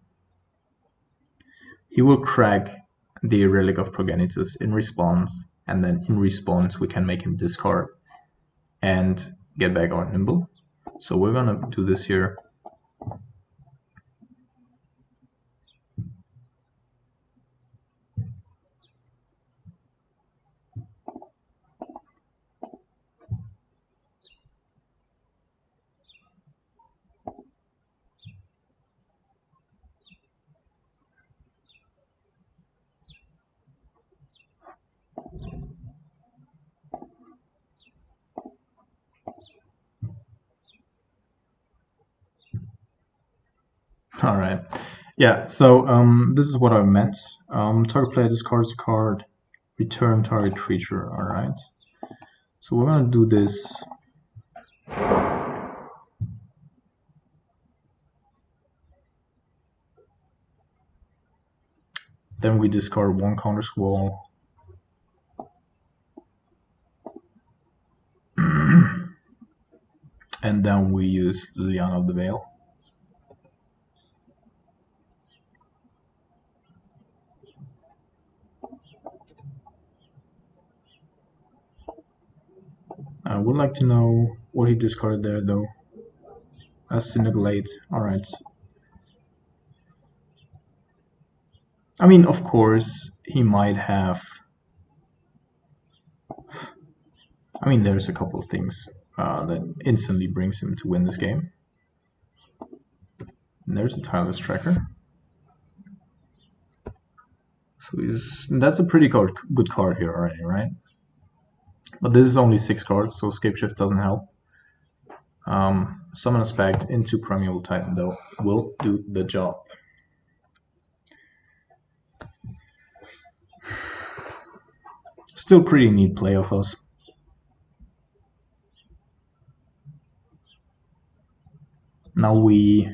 He will crack the Relic of Progenitus in response, and then in response we can make him discard and get back our Nimble. So we're gonna do this here. All right. Yeah, so this is what I meant. Target player discards a card, return target creature. All right. So we're gonna do this. Then we discard one counter squall. And then we use Liliana of the Veil. I would like to know what he discarded there though. A Cinderglade. Alright. I mean, of course, he might have. I mean, there's a couple of things that instantly brings him to win this game. And there's a Tireless Tracker. So that's a pretty good card here already, right? But this is only 6 cards, so Scapeshift doesn't help. Summon Aspect into Primeval Titan, though, will do the job. Still pretty neat play of us. Now we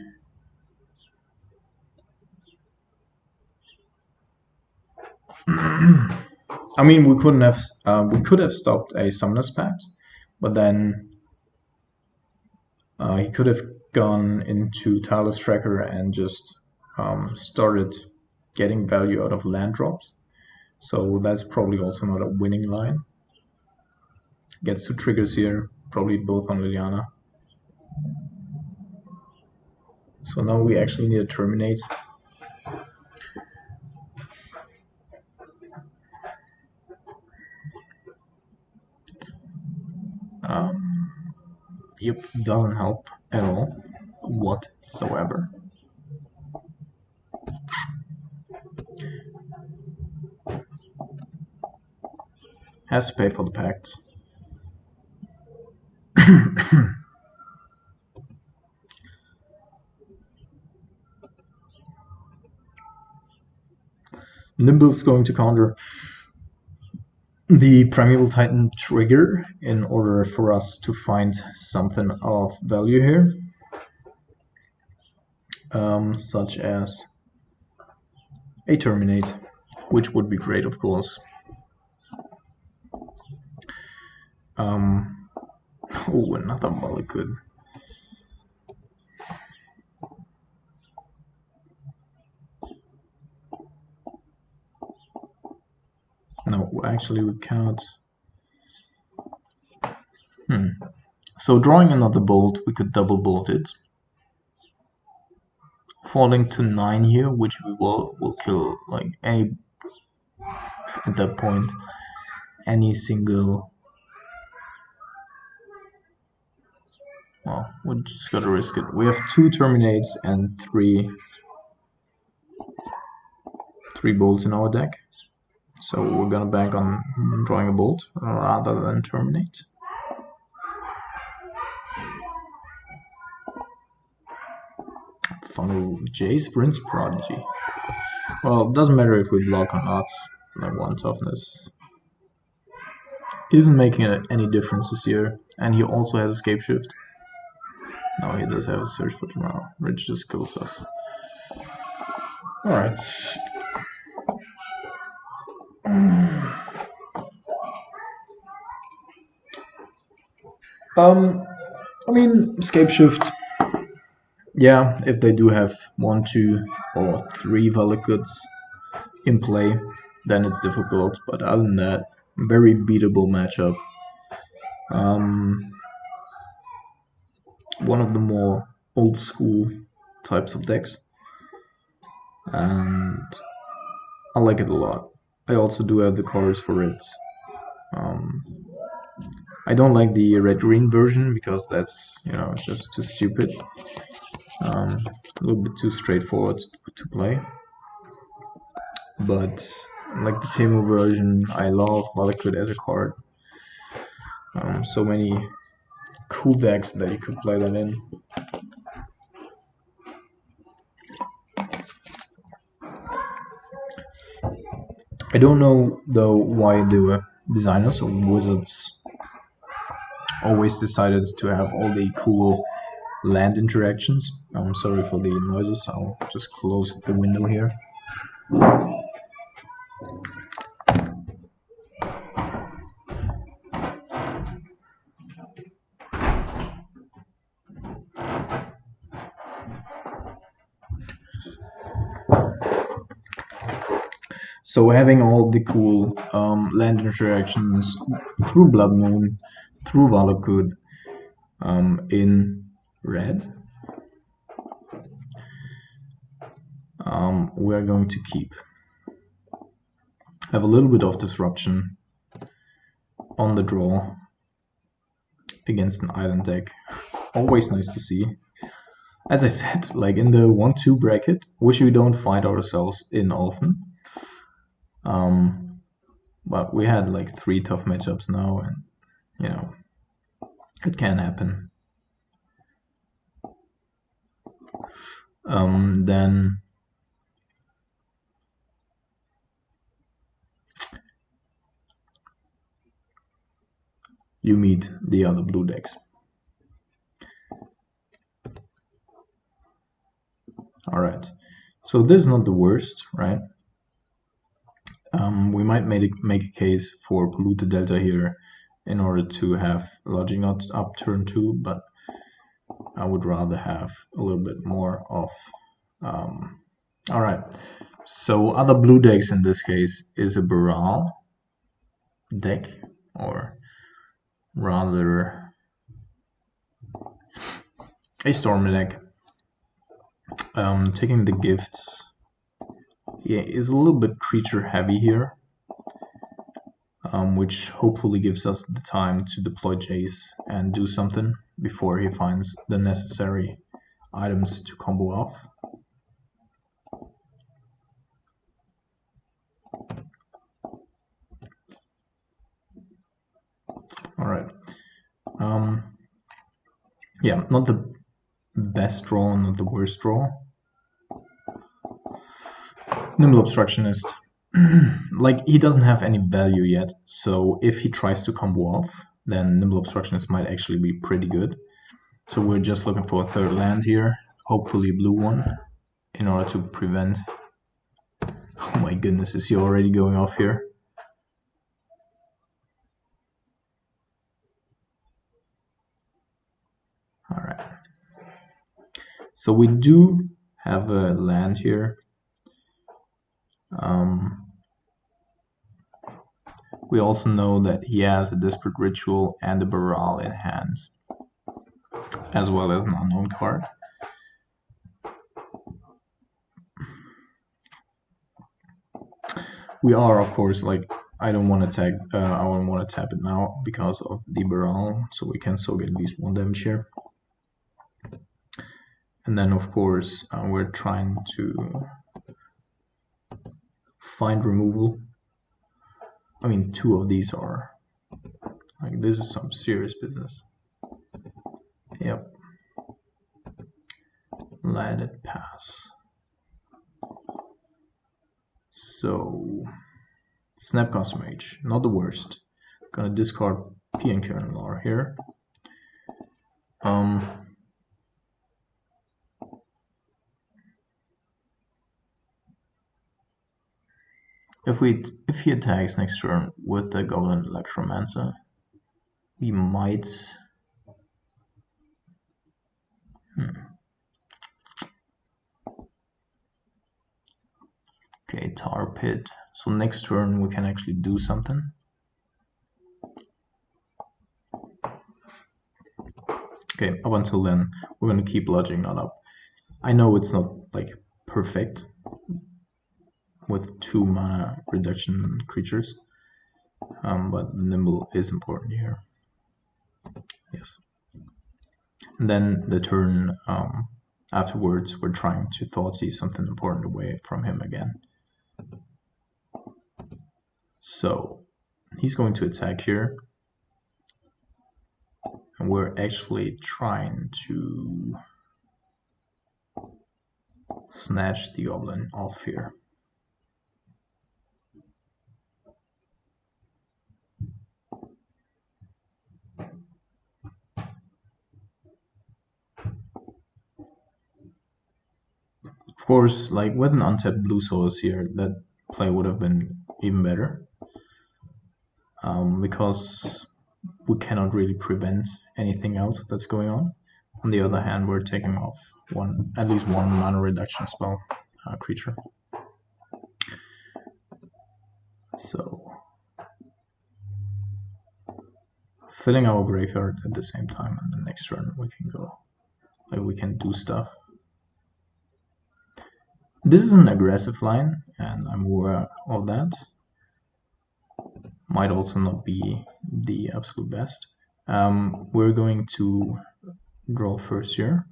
I mean, we could have stopped a Summoner's Pact, but then he could have gone into Tireless Tracker and just started getting value out of land drops. So that's probably also not a winning line. Gets 2 triggers here, probably both on Liliana. So now we actually need to terminate. Yep, doesn't help at all whatsoever. Has to pay for the pacts. Nimble's going to counter the Primeval Titan trigger in order for us to find something of value here, such as a Terminate, which would be great, of course. Oh, another Molecule. No, actually we cannot. So drawing another bolt, we could double bolt it. Falling to 9 here, which we will kill like any, at that point, any single. Well, we just gotta risk it. We have 2 Terminates and 3 bolts in our deck. So we're gonna bank on drawing a bolt rather than Terminate. Funnel Jace Prince Prodigy. Well, it doesn't matter if we block or not. Like 1 toughness isn't making any differences here, and he also has Escape Shift. No, he does have a Search for Tomorrow, which just kills us. Alright. I mean, Escape Shift. Yeah, if they do have 1, 2, or 3 Valakut in play, then it's difficult. But other than that, very beatable matchup. One of the more old school types of decks, and I like it a lot. I also do have the cards for it. I don't like the red-green version because that's, you know, just too stupid. A little bit too straightforward to play. But like the Teemo version, I love Valakut as a card. So many cool decks that you could play that in. I don't know though why the designers of Wizards always decided to have all the cool land interactions. I'm sorry for the noises, I'll just close the window here. So having all the cool land interactions through Blood Moon, through Valakut, in red, we are going to keep. Have a little bit of disruption on the draw against an island deck. Always nice to see. As I said, like in the 1-2 bracket, which we don't find ourselves in often. But we had like 3 tough matchups now, and you know, it can happen. Then you meet the other blue decks. Alright, so this is not the worst, right? We might make a case for Polluted Delta here in order to have Logic Knot up turn 2, but I would rather have a little bit more of... Alright, so other blue decks in this case is a Baral deck, or rather a Stormy deck. Taking the gifts, yeah, is a little bit creature heavy here, which hopefully gives us the time to deploy Jace and do something before he finds the necessary items to combo off. All right. Yeah, not the best draw, not the worst draw. Nimble Obstructionist. Like, he doesn't have any value yet, so if he tries to combo off, then Nimble Obstructionist might actually be pretty good. So we're just looking for a third land here, hopefully a blue one, in order to prevent... Oh my goodness, is he already going off here? Alright. So we do have a land here. We also know that he has a Desperate Ritual and a Baral in hand, as well as an unknown card. We are, of course, like, I don't want to tap it now because of the Baral, so we can still get at least 1 damage here. And then, of course, we're trying to find removal. I mean, 2 of these are, like, this is some serious business. Yep. Let it pass. So, Snap Custom Mage, not the worst. Gonna discard PN Kernel here. If he attacks next turn with the Goblin Electromancer, we might... Okay, Tar Pit. So next turn we can actually do something. Okay, up until then, we're gonna keep lodging that up. I know it's not like perfect with 2 mana reduction creatures, but the Nimble is important here. Yes. And then the turn afterwards, we're trying to Thoughtseize something important away from him again. So he's going to attack here, and we're actually trying to snatch the Goblin off here. Of course, like, with an untapped blue source here, that play would have been even better, because we cannot really prevent anything else that's going on. On the other hand, we're taking off at least one mana reduction spell creature. So filling our graveyard at the same time, and the next turn we can go, like, we can do stuff. This is an aggressive line, and I'm aware of that. Might also not be the absolute best. We're going to draw first here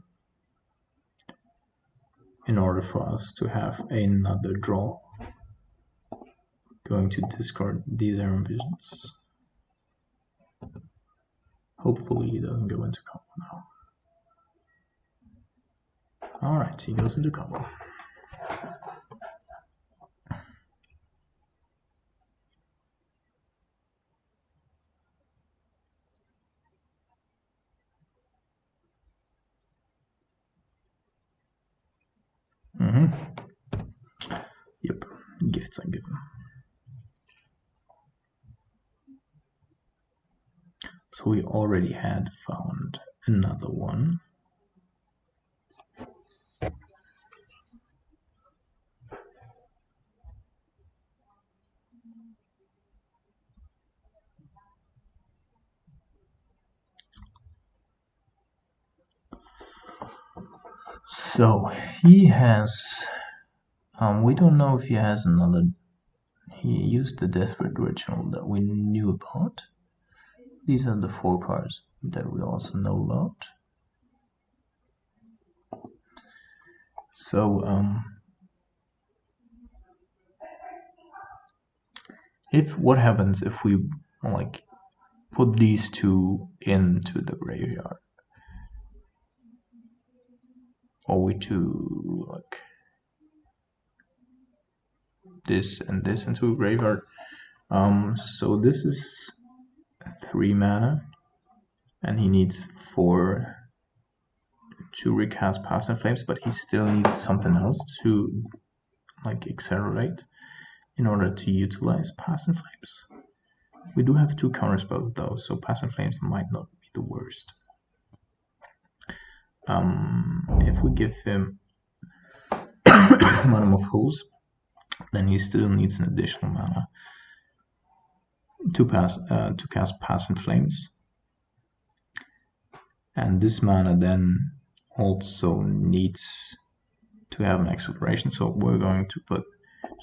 in order for us to have another draw. Going to discard these Aram Visions. Hopefully he doesn't go into combo now. Alright, he goes into combo. Yep, gifts are given. So we already had found another one. So he has, we don't know if he has another. He used the Desperate Ritual that we knew about. These are the 4 cards. that we also know about. So what happens if we like put these two into the graveyard, or we do like this and this into a graveyard? So this is 3 mana, and he needs 4 to recast Past in Flames, but he still needs something else to like accelerate in order to utilize Past in Flames. We do have 2 counterspells though, so Past in Flames might not be the worst. If we give him Mana of Fools, then he still needs an additional mana to cast Past in Flames. And this mana then also needs to have an acceleration, so we're going to put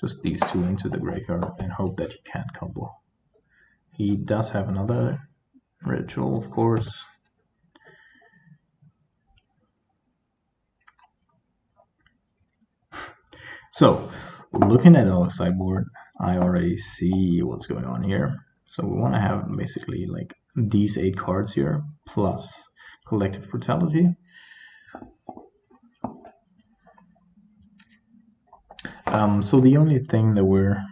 just these 2 into the graveyard and hope that he can't combo. He does have another ritual, of course. So, looking at our sideboard, I already see what's going on here. So we want to have basically like these 8 cards here, plus Collective Brutality. So the only thing that we're...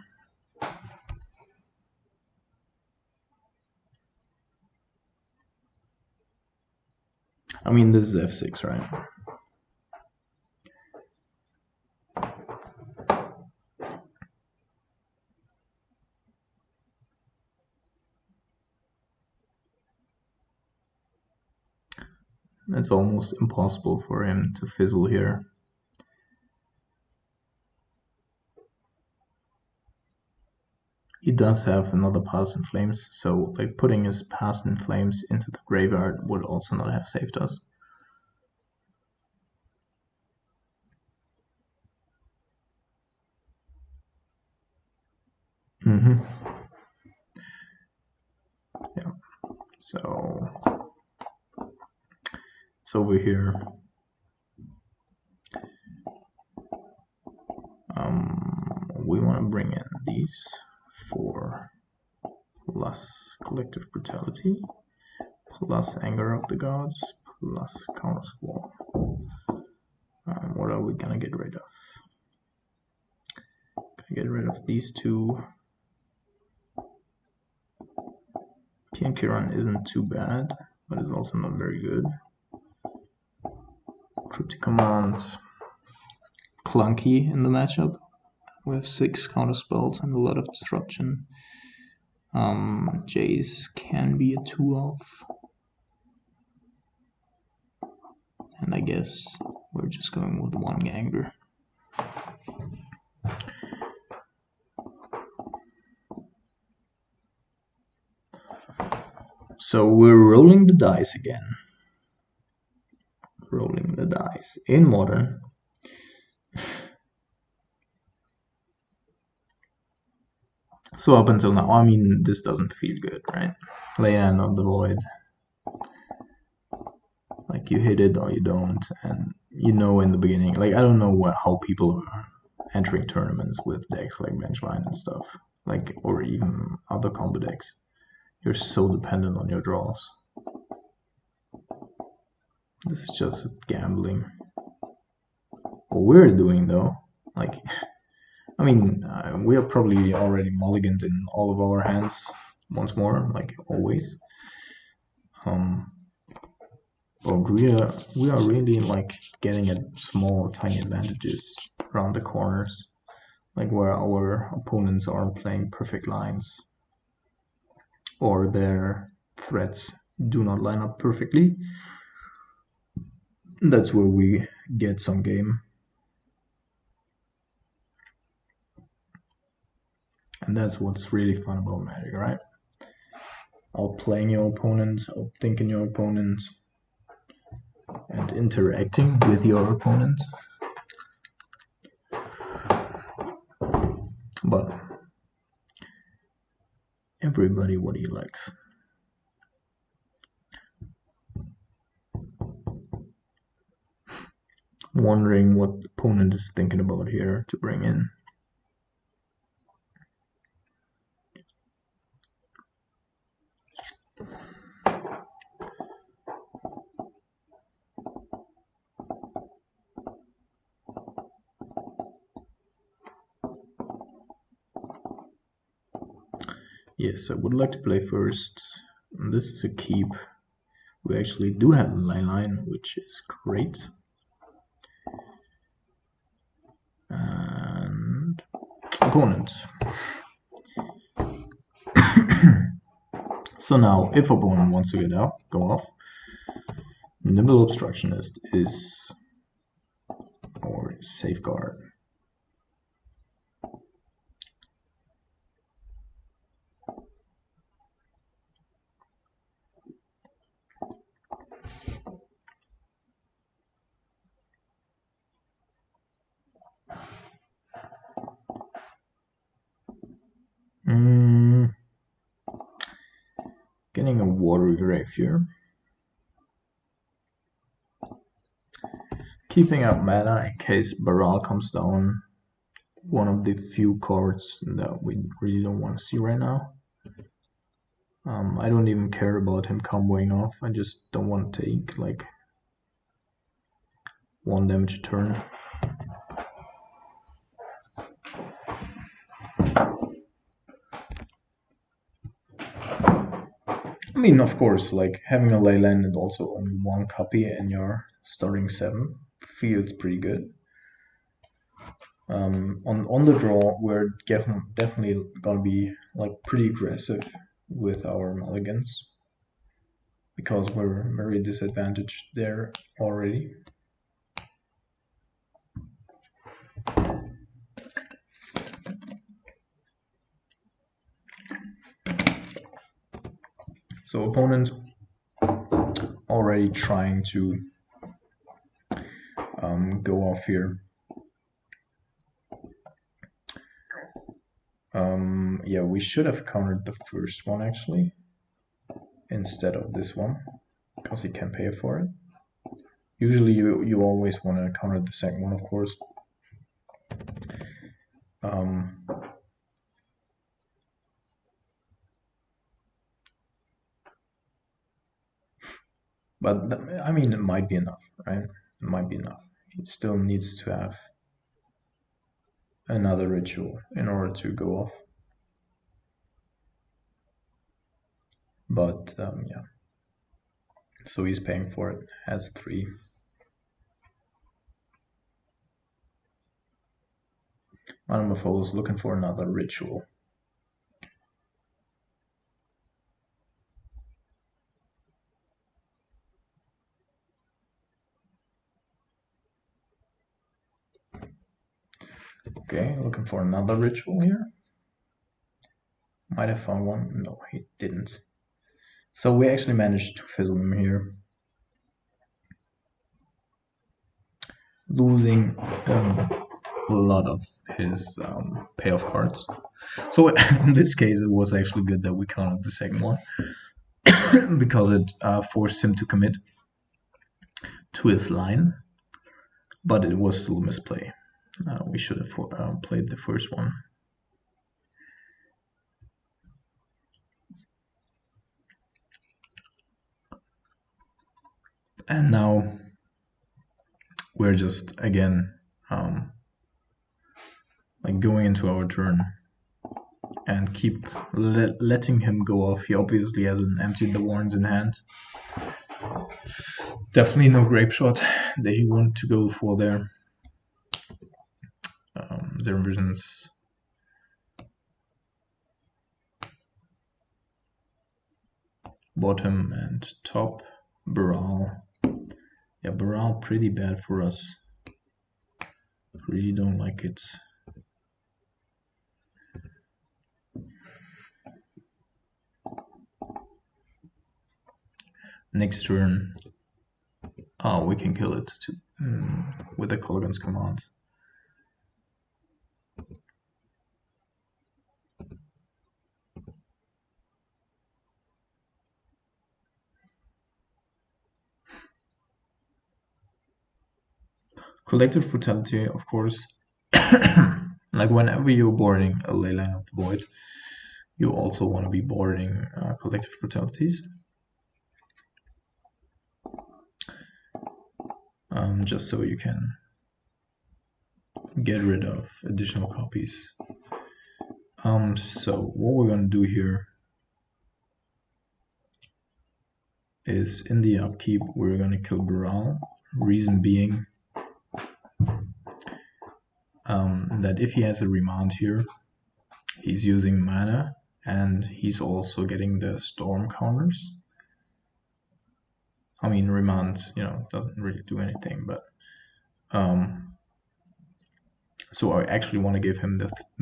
I mean, this is F6, right? It's almost impossible for him to fizzle here. He does have another Past in Flames, so like putting his Past in Flames into the graveyard would also not have saved us. Yeah, so it's over here. We want to bring in these 4 plus Collective Brutality, plus Anger of the Gods, plus Counter Squall. What are we gonna get rid of? Gonna get rid of these 2. Kiran isn't too bad, but it's also not very good. Cryptic Commands, clunky in the matchup with 6 counter spells and a lot of disruption. Jace can be a 2-off. And I guess we're just going with 1 Anger. So we're rolling the dice again. Rolling the dice in Modern. So up until now, I mean, this doesn't feel good, right? Leyline of the Void. Like, you hit it or you don't, and you know in the beginning, like, I don't know how people are entering tournaments with decks like Benchline and stuff, like, or even other combo decks. You're so dependent on your draws. This is just gambling. What we're doing though, like, I mean, we are probably already mulliganed in all of our hands once more, like always. But we are really like getting at small, tiny advantages around the corners, like where our opponents aren't playing perfect lines, or their threats do not line up perfectly. That's where we get some game. And that's what's really fun about Magic, right? Outplaying your opponent, outthinking your opponent, and interacting with your opponent. But everybody what he likes. wondering what the opponent is thinking about here to bring in. Yes, I would like to play first. And this is a keep. We actually do have a Leyline, which is great. And opponent. So now, if opponent wants to go off, Nimble Obstructionist is our safeguard. Getting a watery grave here. Keeping up mana in case Baral comes down. One of the few cards that we really don't want to see right now. I don't even care about him comboing off. I just don't want to take like 1 damage a turn. I mean, of course, like having a Leyline and also only 1 copy in your starting 7 feels pretty good. On the draw, we're definitely gonna be like pretty aggressive with our mulligans because we're very disadvantaged there already. So opponent already trying to go off here. Yeah, we should have countered the first one actually instead of this one because he can pay for it. Usually you always want to counter the second one, of course. But I mean, it might be enough, right? It might be enough. It still needs to have another ritual in order to go off. But yeah. So he's paying for it, has 3. Animal is looking for another ritual. Okay, looking for another ritual here. Might have found one. No, he didn't. So we actually managed to fizzle him here. Losing a lot of his payoff cards. So in this case, it was actually good that we counted the second one because it forced him to commit to his line, but it was still a misplay. We should have played the first one. And now we're just again like going into our turn and keep letting him go off. He obviously hasn't emptied the warrants in hand. Definitely no grape shot that he wanted to go for there. Their visions. Bottom and top. Baral. Yeah, Baral pretty bad for us. Really don't like it. Next turn, we can kill it too, with the Colgan's command. Collective Brutality, of course. Like whenever you're boarding a Leyline of the Void, you also want to be boarding Collective Brutalities. Just so you can get rid of additional copies. So what we're going to do here is in the upkeep we're going to kill Baral. Reason being that if he has a remand here, he's using mana and he's also getting the storm counters. I mean, remand, doesn't really do anything, but so I actually want to give him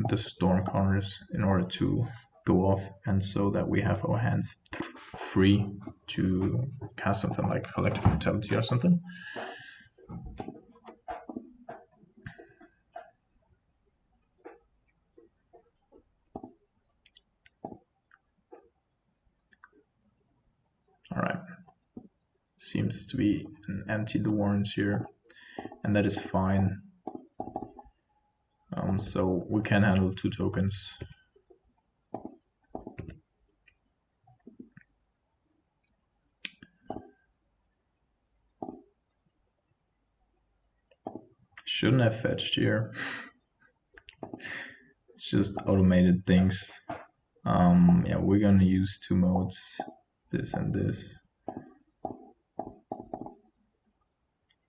the storm counters in order to go off, and so that we have our hands free to cast something like Collective Brutality or something. Alright, seems to be an empty the warrants here, and that is fine. So we can handle 2 tokens. Shouldn't have fetched here. It's just automated things. Yeah, we're gonna use 2 modes, this and this,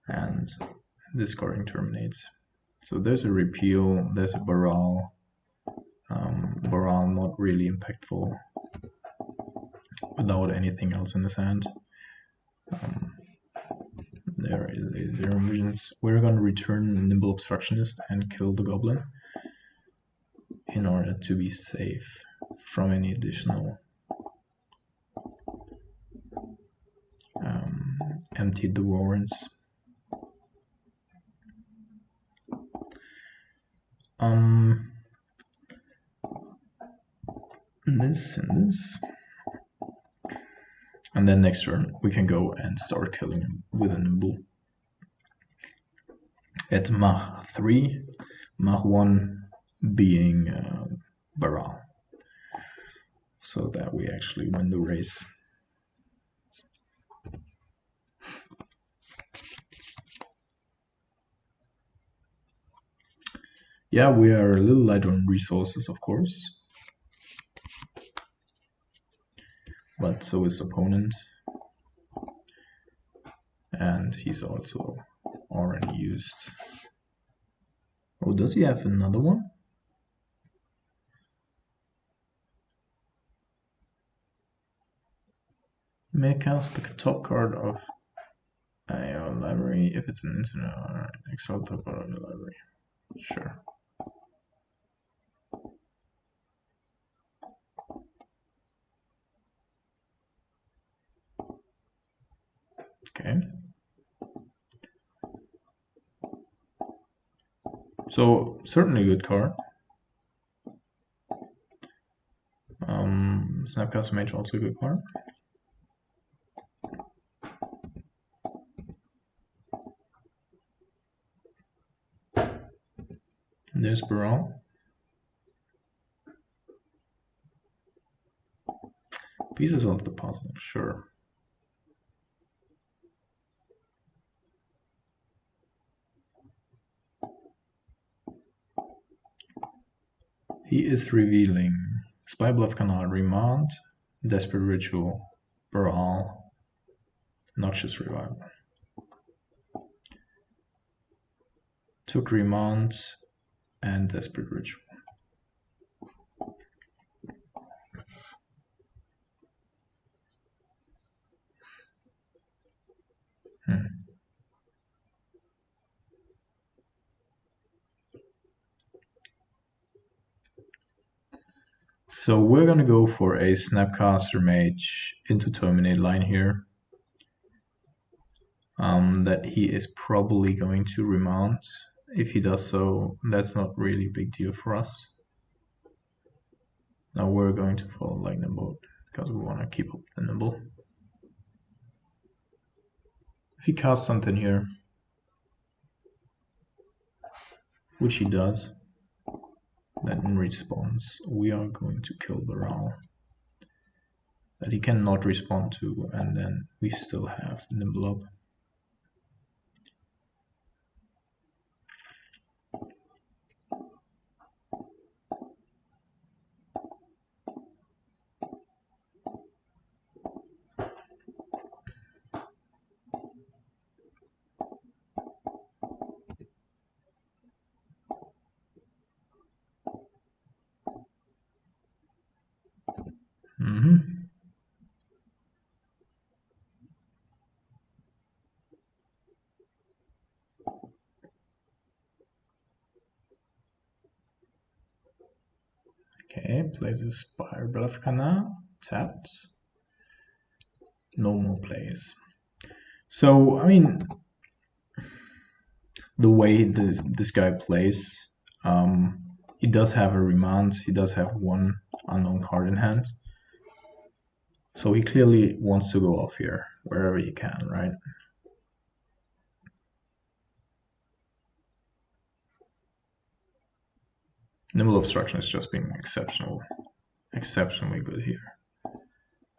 and discarding terminates. So there's a repeal, there's a Baral. Baral not really impactful without anything else in his hand. There is 0 visions. We're going to return Nimble Obstructionist and kill the Goblin in order to be safe from any additional emptied the warrants. This and this. And then next turn we can go and start killing him with a Nimble. At Mach 3, Mach 1 being Baral, so that we actually win the race. Yeah, we are a little light on resources, of course, but so is opponent, and he's also already used. Oh, does he have another one? May cast the top card of a library if it's an instant. Alright, exile top card of the library. Sure. Okay. So certainly a good card. Snapcaster Mage also a good card. There's Baral. Pieces of the puzzle, sure. He is revealing Spy Bluff Canal, Remand, Desperate Ritual, Baral, Noxious Revival. Took Remand and Desperate Ritual. So we're gonna go for a Snapcaster Mage into Terminate line here. That he is probably going to remount. If he does so, that's not really a big deal for us. Now we're going to follow Lightning Bolt because we want to keep up the Nimble. If he casts something here, which he does. Then in response, we are going to kill Baral that he cannot respond to, and then we still have Nimble up. Okay, plays a Spire Bluff Canal, tapped. No more plays. So, I mean, the way this guy plays, he does have a remand, he does have one unknown card in hand. So he clearly wants to go off here, wherever he can, right? Nimble Obstruction is just being exceptionally good here.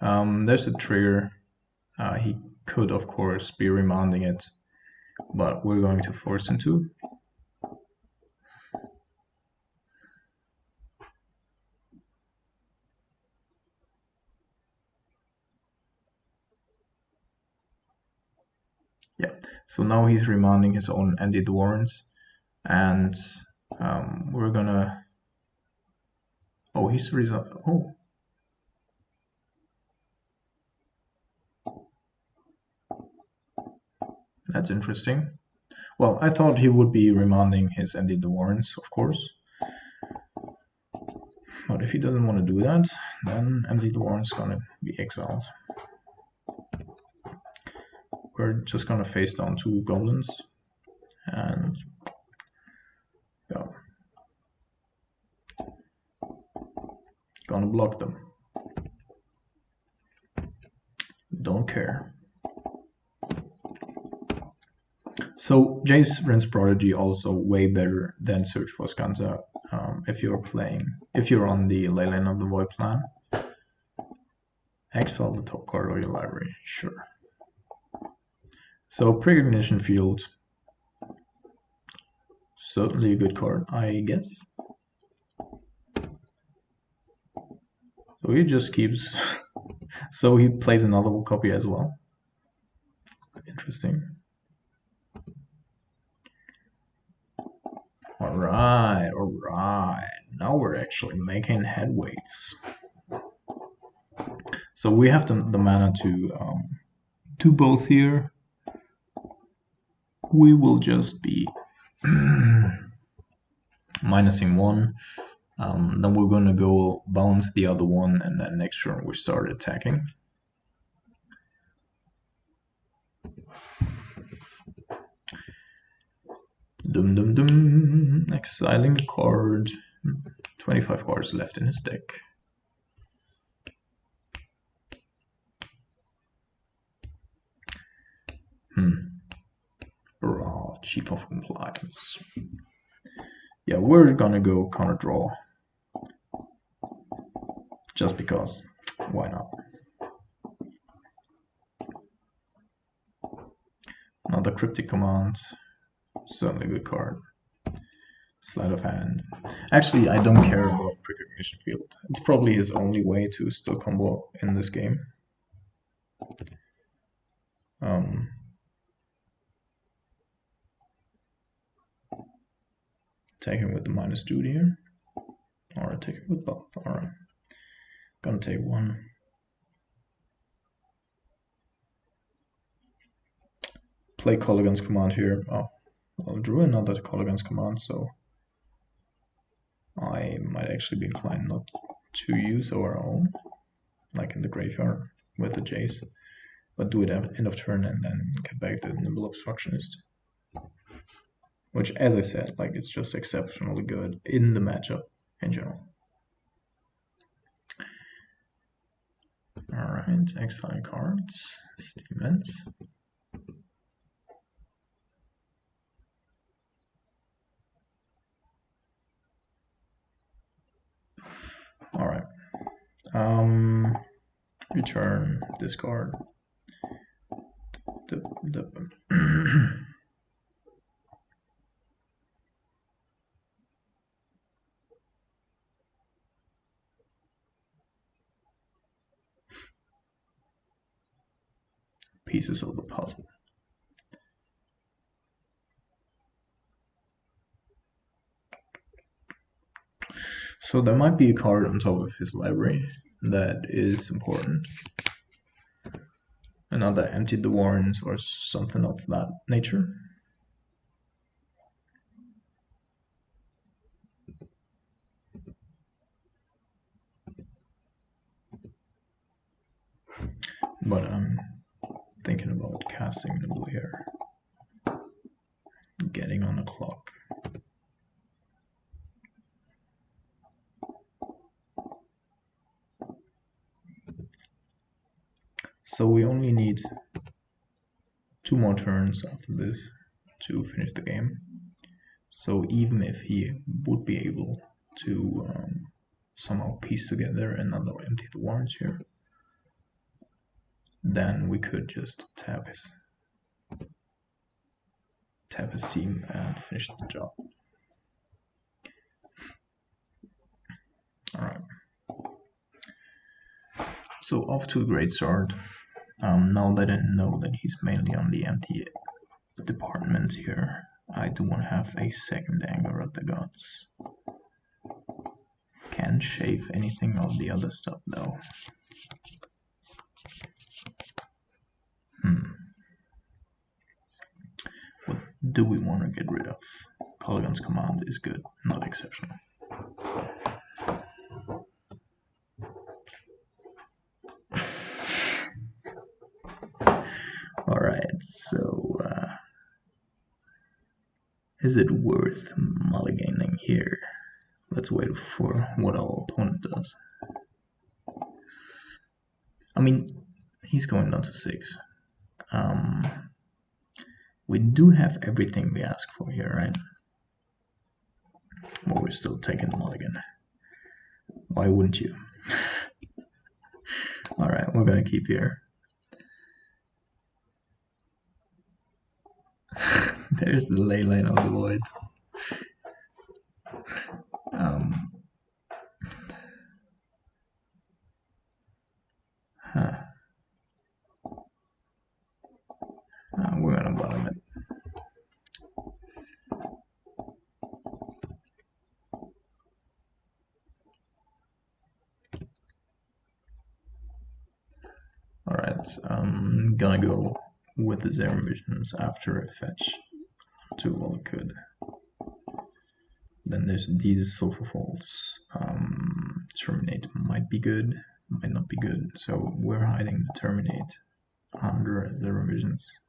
There's a trigger. He could, of course, be remanding it, but we're going to force him to. Yeah, so now he's remanding his own Andy the Warrens, and we're gonna. Oh, he's oh. That's interesting. Well, I thought he would be remanding his Andy the Warrens, of course. But if he doesn't want to do that, then Andy the Warrens gonna be exiled. We're just gonna face down 2 goblins, and yeah, gonna block them. Don't care. So Jace Rin's Prodigy also way better than Search for Skanza if you're on the Leyline of the Void plan. Exile the top card of your library, sure. So Precognition Field, certainly a good card, I guess. So he just keeps. So he plays another copy as well. Interesting. Alright. Now we're actually making headways. So we have the mana to do both here. We will just be minusing 1. Then we're going to go bounce the other one, and then next turn we start attacking. Exiling a card. 25 cards left in his deck. Bra, Chief of Compliance. Yeah, we're gonna go counter draw. Just because. Why not? Another Cryptic Command. Certainly a good card. Sleight of Hand. Actually, I don't care about Precognition Field. It's probably his only way to still combo in this game. Take him with the -2 here. Or take him with both. Alright. Gonna take 1. Play Colligan's Command here. Oh, I'll draw another Colligan's Command, so I might actually be inclined not to use our own, like in the graveyard with the Jace, but do it at end of turn and then get back to the Nimble Obstructionist. Which, as I said, like it's just exceptionally good in the matchup in general. Alright, exile cards, Steam Ends. Return, discard. Pieces of the puzzle. So there might be a card on top of his library that is important. Another emptied the warrants or something of that nature. But I'm thinking about casting Nibble here. Getting on the clock. So we only need 2 more turns after this to finish the game. So even if he would be able to somehow piece together another empty the warrants here, then we could just tap his team and finish the job. Alright. So off to a great start. Now that I know that he's mainly on the empty department here, I do want to have a second Anger at the Gods. Can't shave anything of the other stuff though. What do we want to get rid of? Colligan's Command is good, not exceptional. Alright, so is it worth mulliganing here? Let's wait for what our opponent does. I mean, he's going down to 6. We do have everything we ask for here, right? But we're still taking the mulligan. Why wouldn't you? Alright, we're gonna keep here. There's the Leyline of the Void. We're gonna bottom it. Alright, I'm gonna go with the Zero Visions after a fetch to all it could. Then there's these Sulfur Falls. Terminate might be good, might not be good. So we're hiding the Terminate under Zero Visions.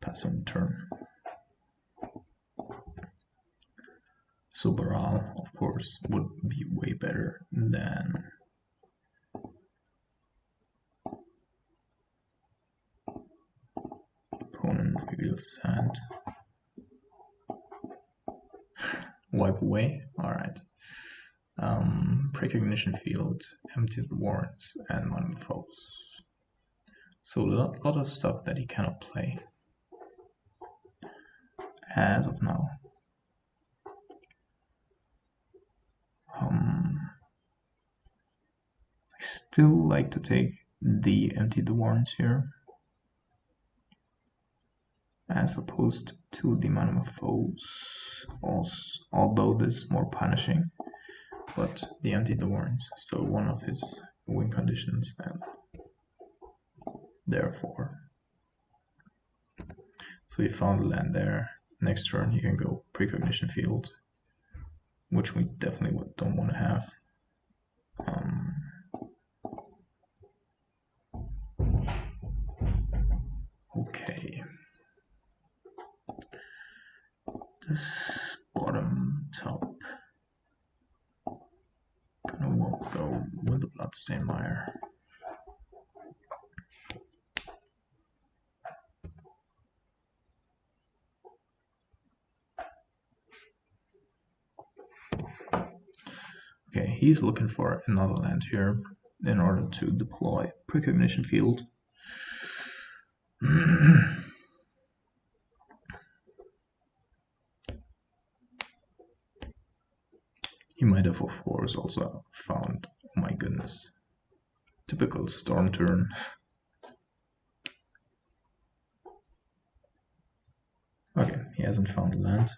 Pass on turn. So Baral, of course, would be way better than opponent reveals his hand. Wipe away. Alright. Precognition field, empty the warrants, and Modern Foes. So a lot of stuff that he cannot play as of now. I still like to take the empty the warrants here, as opposed to the Modern Foes. Also, although this is more punishing, but the empty the warrants, so one of his win conditions, and therefore. So he found a land there. Next turn he can go precognition field, which we definitely don't want to have. Okay. This bottom top. Gonna go with the Bloodstained Mire. Okay, he's looking for another land here in order to deploy Precognition Field. He might have, of course, also found, oh my goodness, typical storm turn. Okay, he hasn't found land.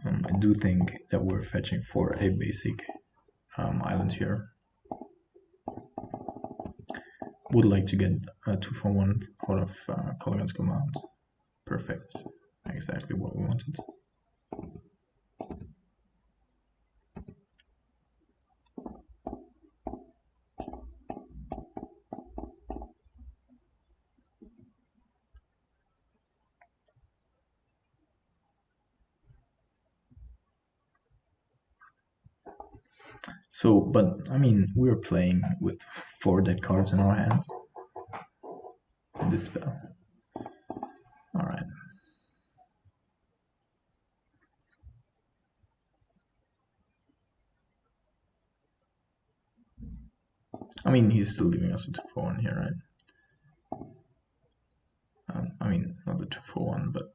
I do think that we're fetching for a basic island here. Would like to get a 2-for-1 out of Colligan's command. Perfect, exactly what we wanted. So, but I mean, we're playing with 4 dead cards in our hands. This spell. Alright. I mean, he's still giving us a 2-for-1 here, right? I mean, not the 2-for-1, but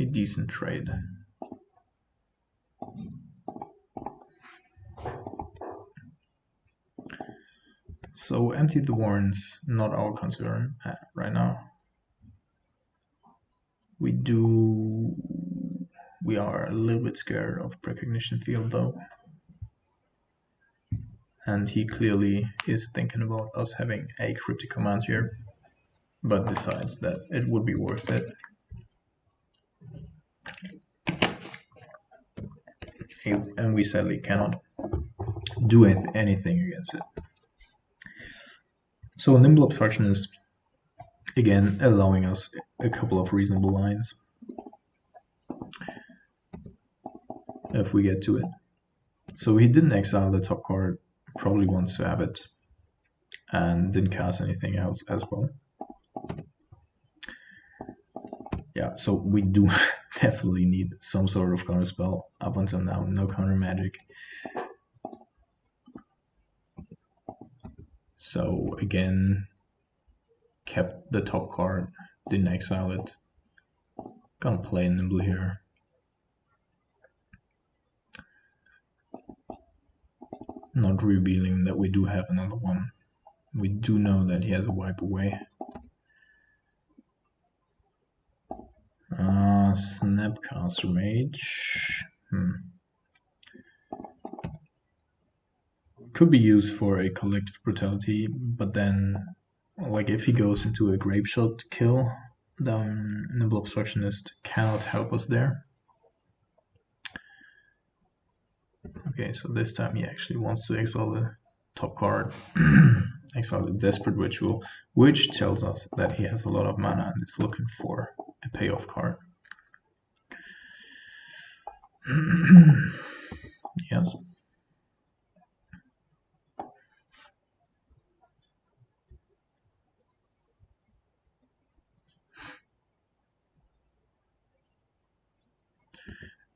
a decent trade. So empty the warrens, not our concern right now. We are a little bit scared of Precognition Field though. And he clearly is thinking about us having a cryptic command here, but decides that it would be worth it. And we sadly cannot do anything against it. So Nimble Obstructionist, again, allowing us a couple of reasonable lines if we get to it. So he didn't exile the top card, probably wants to have it, and didn't cast anything else as well. Yeah, so we do definitely need some sort of counter spell. Up until now, no counter magic. So again, kept the top card, didn't exile it. Gonna play Nimble here. Not revealing that we do have another one. We do know that he has a wipe away. Snapcaster Mage. Could be used for a collective brutality, but then, like, if he goes into a grape shot kill, then Nimble Obstructionist cannot help us there. Okay, so this time he actually wants to exile the top card, exile the Desperate Ritual, which tells us that he has a lot of mana and is looking for a payoff card. Yes.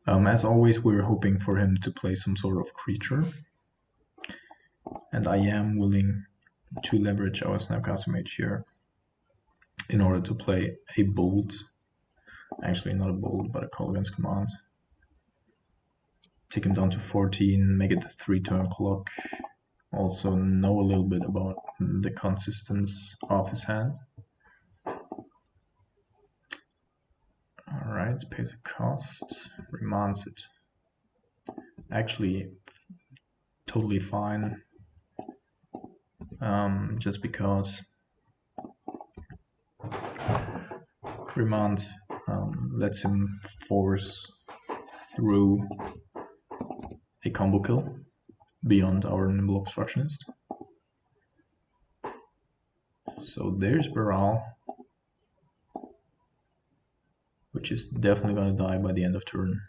As always, we're hoping for him to play some sort of creature, and I am willing to leverage our Snapcaster Mage here in order to play a Bolt. Actually, not a Bolt, but a Call Against Command. Take him down to 14, make it the 3-turn clock. Also know a little bit about the consistency of his hand. Alright, pays a cost, remands it. Actually, totally fine. Just because remand lets him force through a combo kill beyond our Nimble Obstructionist. So there's Baral, which is definitely going to die by the end of turn.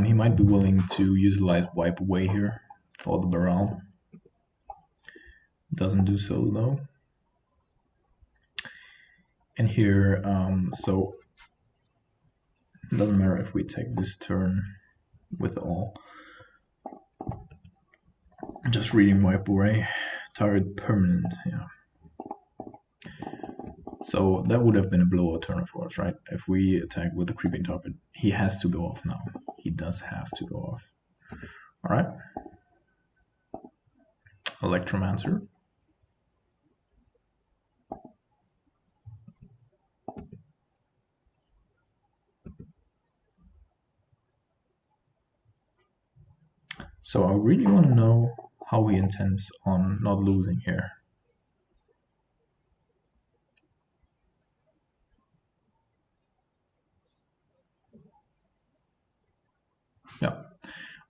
He might be willing to utilize Wipe Away here for the Baral. doesn't do so though. And here, so it doesn't matter if we take this turn with all. Just reading Wipe Away, target permanent, yeah. So that would have been a blowout turn for us, right? If we attack with the creeping target, he has to go off now. He does have to go off. All right. Electromancer. So I really want to know how he intends on not losing here. Yeah. All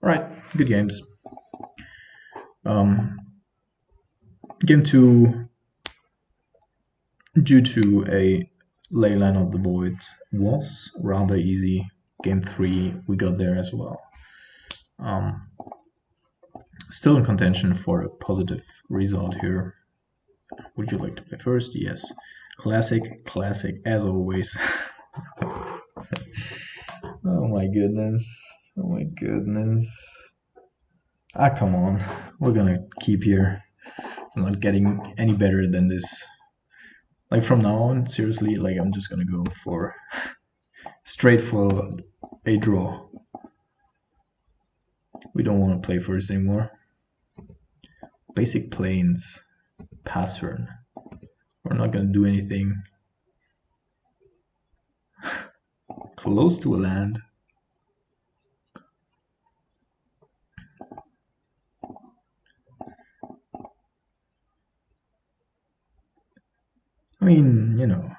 right. Good games. Game 2, due to a Leyline of the Void, was rather easy. Game 3, we got there as well. Still in contention for a positive result here. Would you like to play first? Yes. Classic, as always. Oh my goodness. Oh my goodness. Ah, come on. We're gonna keep here. I'm not getting any better than this. Like from now on, seriously, like I'm just gonna go for straight for a draw. We don't want to play first anymore. Basic planes, pass turn. We're not gonna do anything close to a land. I mean, you know,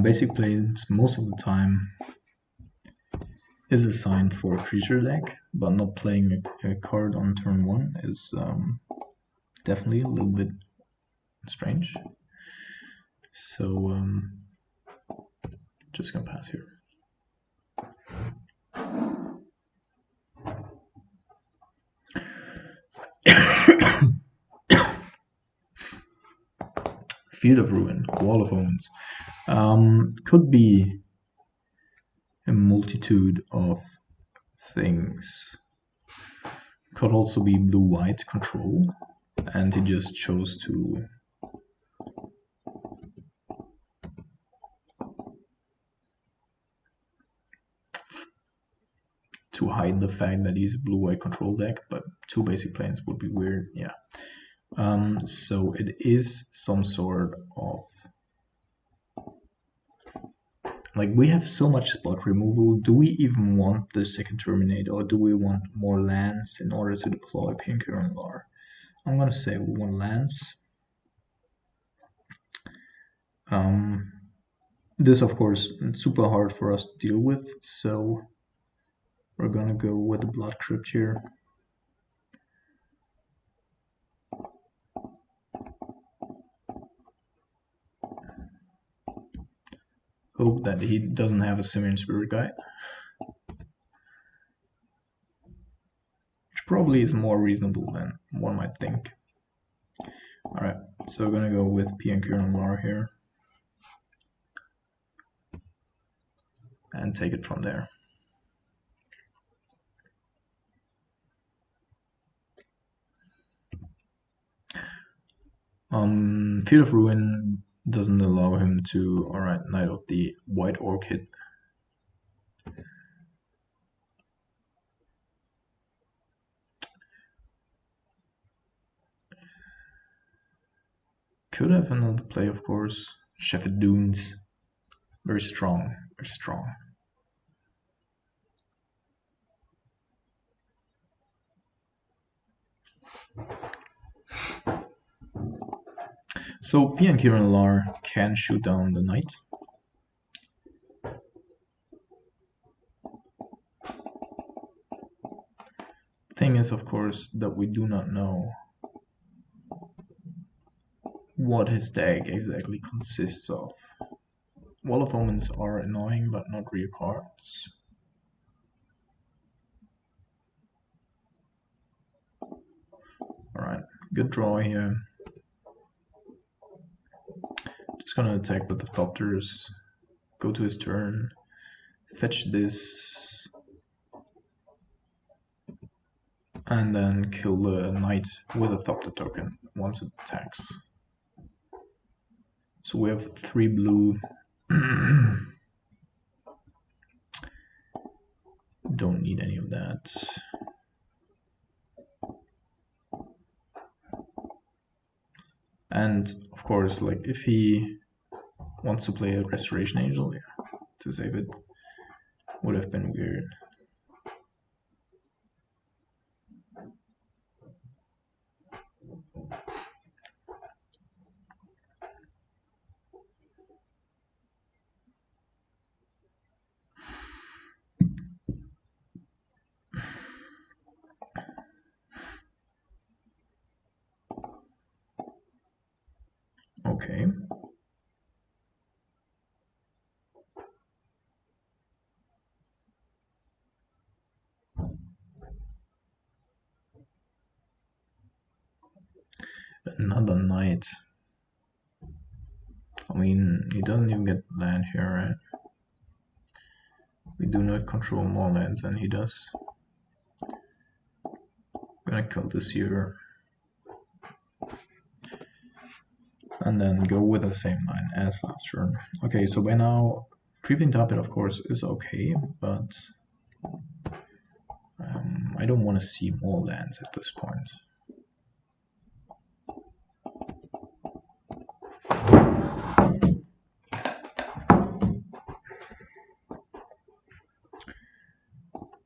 basic planes most of the time is assigned for a creature deck, but not playing a card on turn 1 is definitely a little bit strange. So just gonna pass here. Field of Ruin, Wall of Omens. Could be a multitude of things. Could also be blue-white control, and he just chose to hide the fact that he's a blue-white control deck, but 2 basic planes would be weird, yeah. So it is some sort of, like, we have so much spot removal. Do we even want the second Terminator, or do we want more lands in order to deploy Painkiller Lar? I'm gonna say we want lands. This, of course, is super hard for us to deal with, so we're gonna go with the Blood Crypt here. Hope that he doesn't have a Simian Spirit Guide, which probably is more reasonable than one might think. Alright, so we're gonna go with Painkiller Lar here and take it from there. Field of Ruin doesn't allow him to, alright, Knight of the White Orchid. Could have another play, of course. Shepherd Dunes, very strong, very strong. So Painkiller Lar can shoot down the knight. Thing is, of course, that we do not know what his deck exactly consists of. Wall of Omens are annoying, but not real cards. good draw here. Just gonna attack with the Thopters, go to his turn, fetch this, and then kill the knight with a Thopter token once it attacks. So we have 3 blue. Don't need any of that. And of course, like if he wants to play a Restoration Angel, yeah, to save it, would have been weird. Okay. Another knight. I mean, he doesn't even get land here, right? We do not control more lands than he does. Gonna kill this here. And then go with the same line as last turn. Okay, so by now, creeping top it of course is okay, but I don't want to see more lands at this point.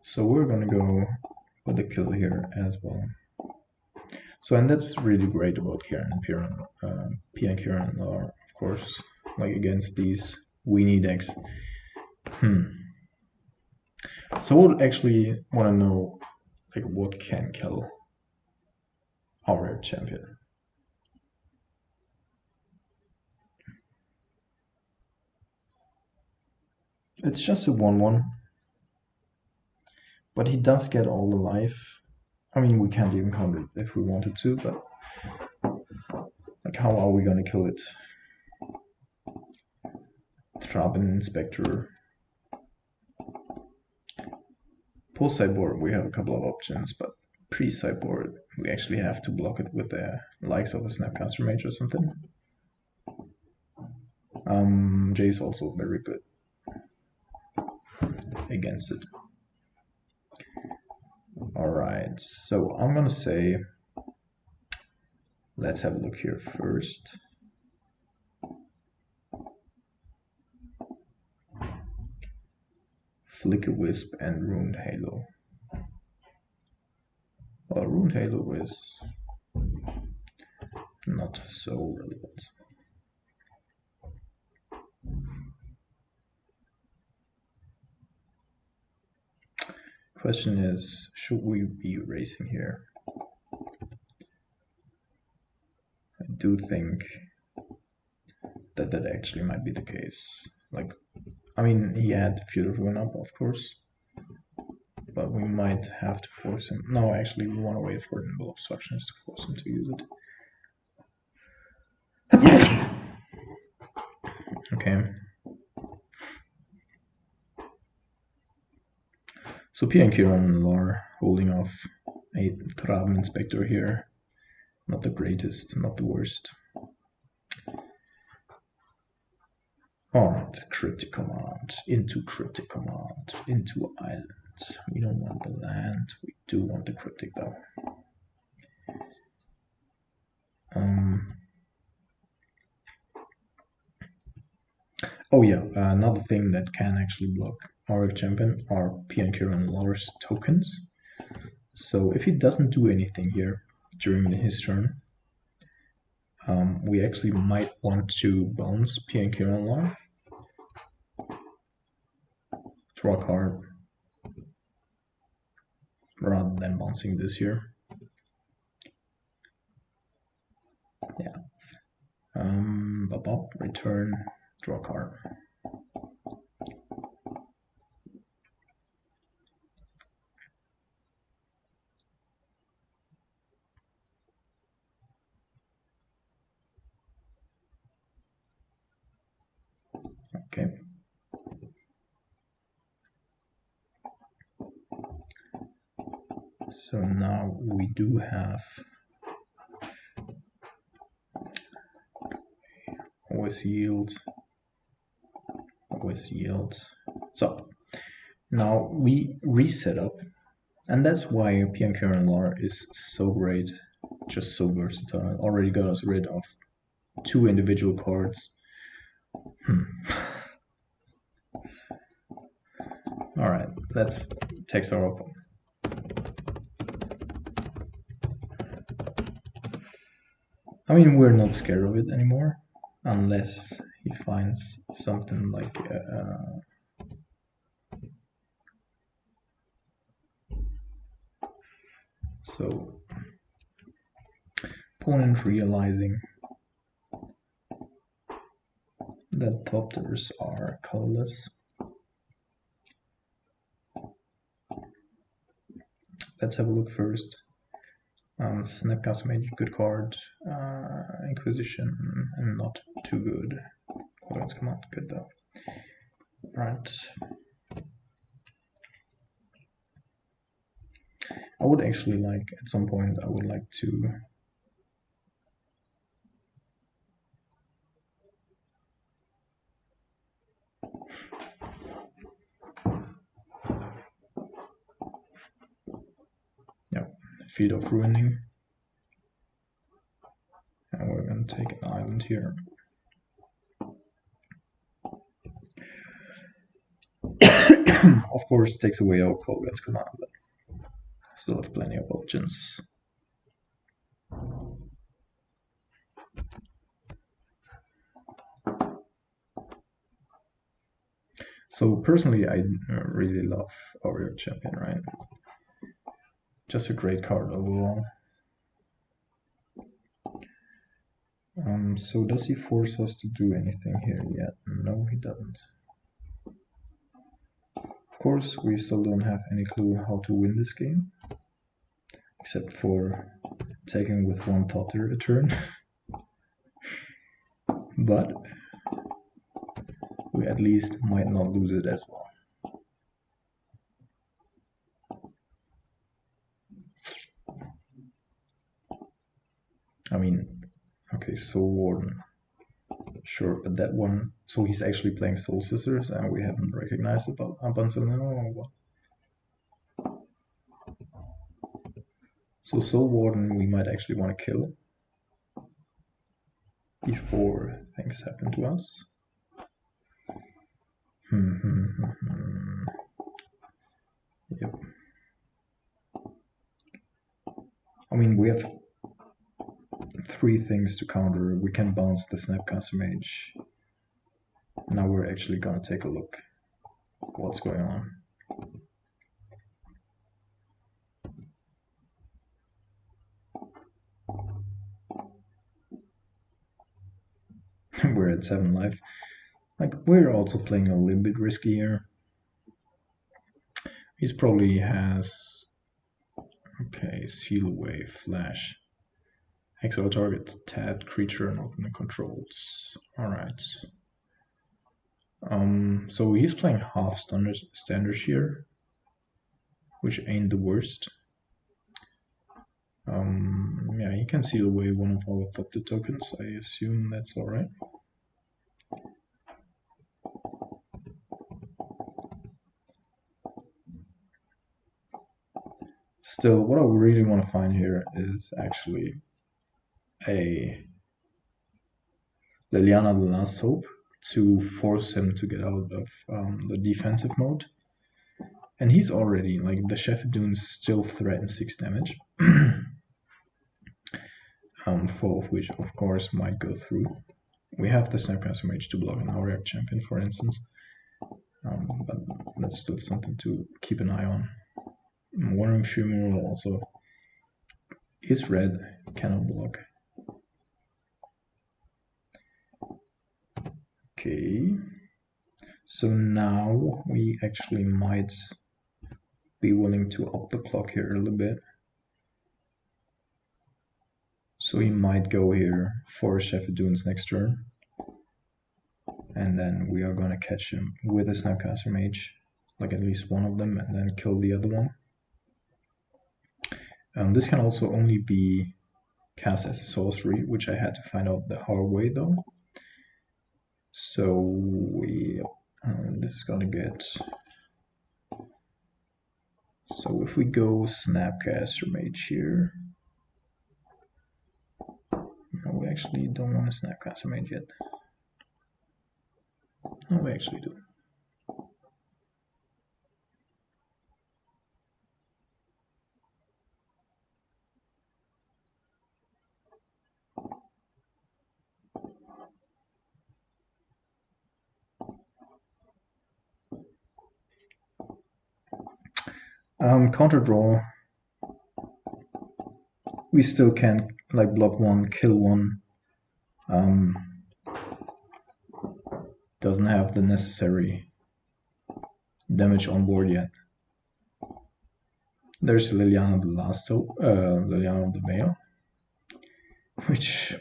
So we're gonna go with the kill here as well. So, and that's really great about Kieran and P and Kieran are, of course, like against these weenie decks. So I would actually want to know, like, what can kill our champion. It's just a 1/1, but he does get all the life. I mean, we can't even counter it if we wanted to, but like, how are we gonna kill it? Traben Inspector. Post sideboard, we have a couple of options, but pre-sideboard, we actually have to block it with the likes of a Snapcaster Mage or something. Jay is also very good against it. Alright, so I'm gonna say, let's have a look here first. Flicker Wisp and Ruined Halo. Well, Ruined Halo is not so relevant. Question is, should we be racing here? I do think that that actually might be the case. Like, I mean, he had Feud of Ruin up, of course, but we might have to force him. No, actually, we want to wait for Nimble Obstructionist to force him to use it. Okay. So P and Kieran are holding off a Traben Inspector here. Not the greatest, not the worst. Alright, Cryptic Command, into Cryptic Command, into Island. We don't want the land, we do want the Cryptic though. Oh yeah, another thing that can actually block our champion are P and Kieran Lawler's tokens. So if he doesn't do anything here during his turn, we actually might want to bounce P and Kieran Lawler. Draw a card rather than bouncing this here. Yeah. Return, draw a card. Okay. So now we do have always yield. So now we reset up, and that's why PNKRLR is so great, just so versatile. It already got us rid of 2 individual cards. All right, let's text our opponent. I mean, we're not scared of it anymore, unless he finds something like so opponent realizing that Thopters are colorless. Let's have a look first. Snapcaster Mage, good card. Inquisition, and not too good. Codex Command, good though. Right. I would actually like, at some point, I would like to Field of Ruining. And we're going to take an island here. Of course, takes away our Colgan's command, but still have plenty of options. So personally, I really love Warrior Champion, right? Just a great card overall. So does he force us to do anything here yet? No, he doesn't. Of course, we still don't have any clue how to win this game, except for taking with 1 Thotter a turn. But we at least might not lose it as well. I mean, okay, Soul Warden. Sure, but that one, so he's actually playing Soul Sisters and we haven't recognized it up until now, or what? So Soul Warden we might actually want to kill before things happen to us. Yep. I mean, we have 3 things to counter. We can bounce the Snapcaster Mage. Now we're actually gonna take a look at what's going on. We're at 7 life. Like, we're also playing a little bit risky here. He probably has, okay, Seal Away, Flash. Exile target, tab, creature, and open controls. Alright. So he's playing half standard here, which ain't the worst. Yeah, he can seal away one of our Thopter tokens. I assume that's alright. Still, what I really want to find here is actually a Leyline, the Last Hope, to force him to get out of the defensive mode. And he's already, like, the Shepherdoons still threaten 6 damage. 4 of which, of course, might go through. We have the Snapcaster Mage to block an Warrior Champion, for instance. But that's still something to keep an eye on. Warring Funeral also is red, cannot block. Okay, so now we actually might be willing to up the clock here a little bit. So he might go here for Shepherdoons next turn. and then we are gonna catch him with a Snapcaster Mage, like at least one of them, and then kill the other one. This can also only be cast as a sorcery, which I had to find out the hard way though. So we, this is gonna get. So if we go Snapcaster Mage here, no, we actually don't want a Snapcaster Mage yet. No, we actually do. Counter draw. We still can't like block one, kill one. Doesn't have the necessary damage on board yet. There's Liliana the last hope, Liliana the Veil, which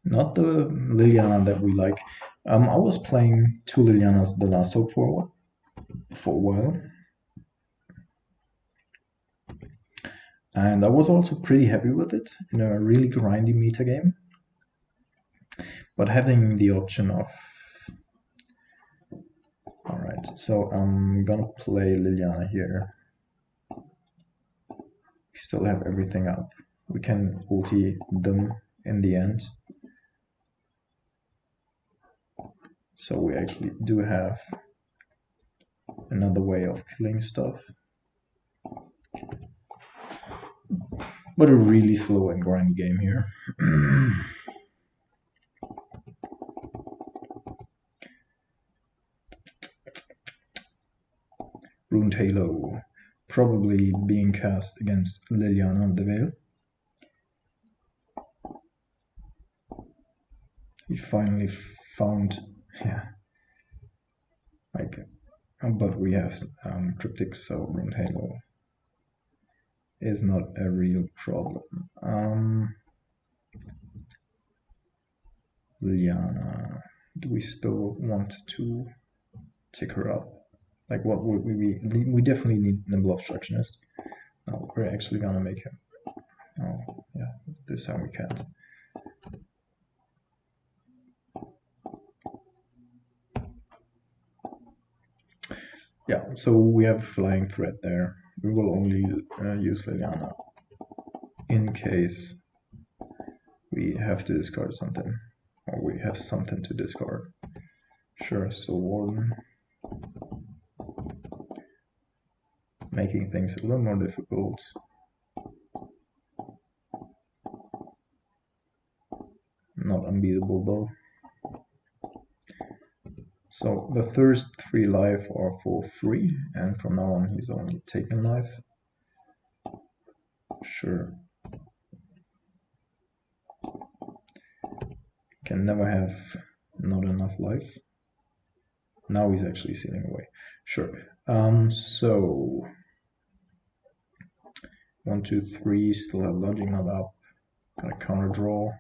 not the Liliana that we like. I was playing two Lilianas the last hope for a while. And I was also pretty happy with it in a really grindy meta game. But having the option of... Alright, so I'm gonna play Liliana here. We still have everything up. We can ulti them in the end. So we actually do have another way of killing stuff. But a really slow and grindy game here. Runed Halo, probably being cast against Liliana the Veil. We finally found, yeah, like, but we have cryptics, so Runed Halo is not a real problem. Liliana, do we still want to take her up? Like, what would we definitely need Nimble Obstructionist. No, we're actually gonna make him. Oh, yeah, this time we can't. Yeah, so we have Flying Threat there. We will only use Liliana in case we have to discard something, or we have something to discard. Sure, so Warden. Making things a little more difficult. Not unbeatable though. So the first 3 life are for free, and from now on he's only taking life. Sure. Can never have not enough life. Now he's actually sealing away. Sure. So 1, 2, 3, still have lodging not up. Gonna counter draw.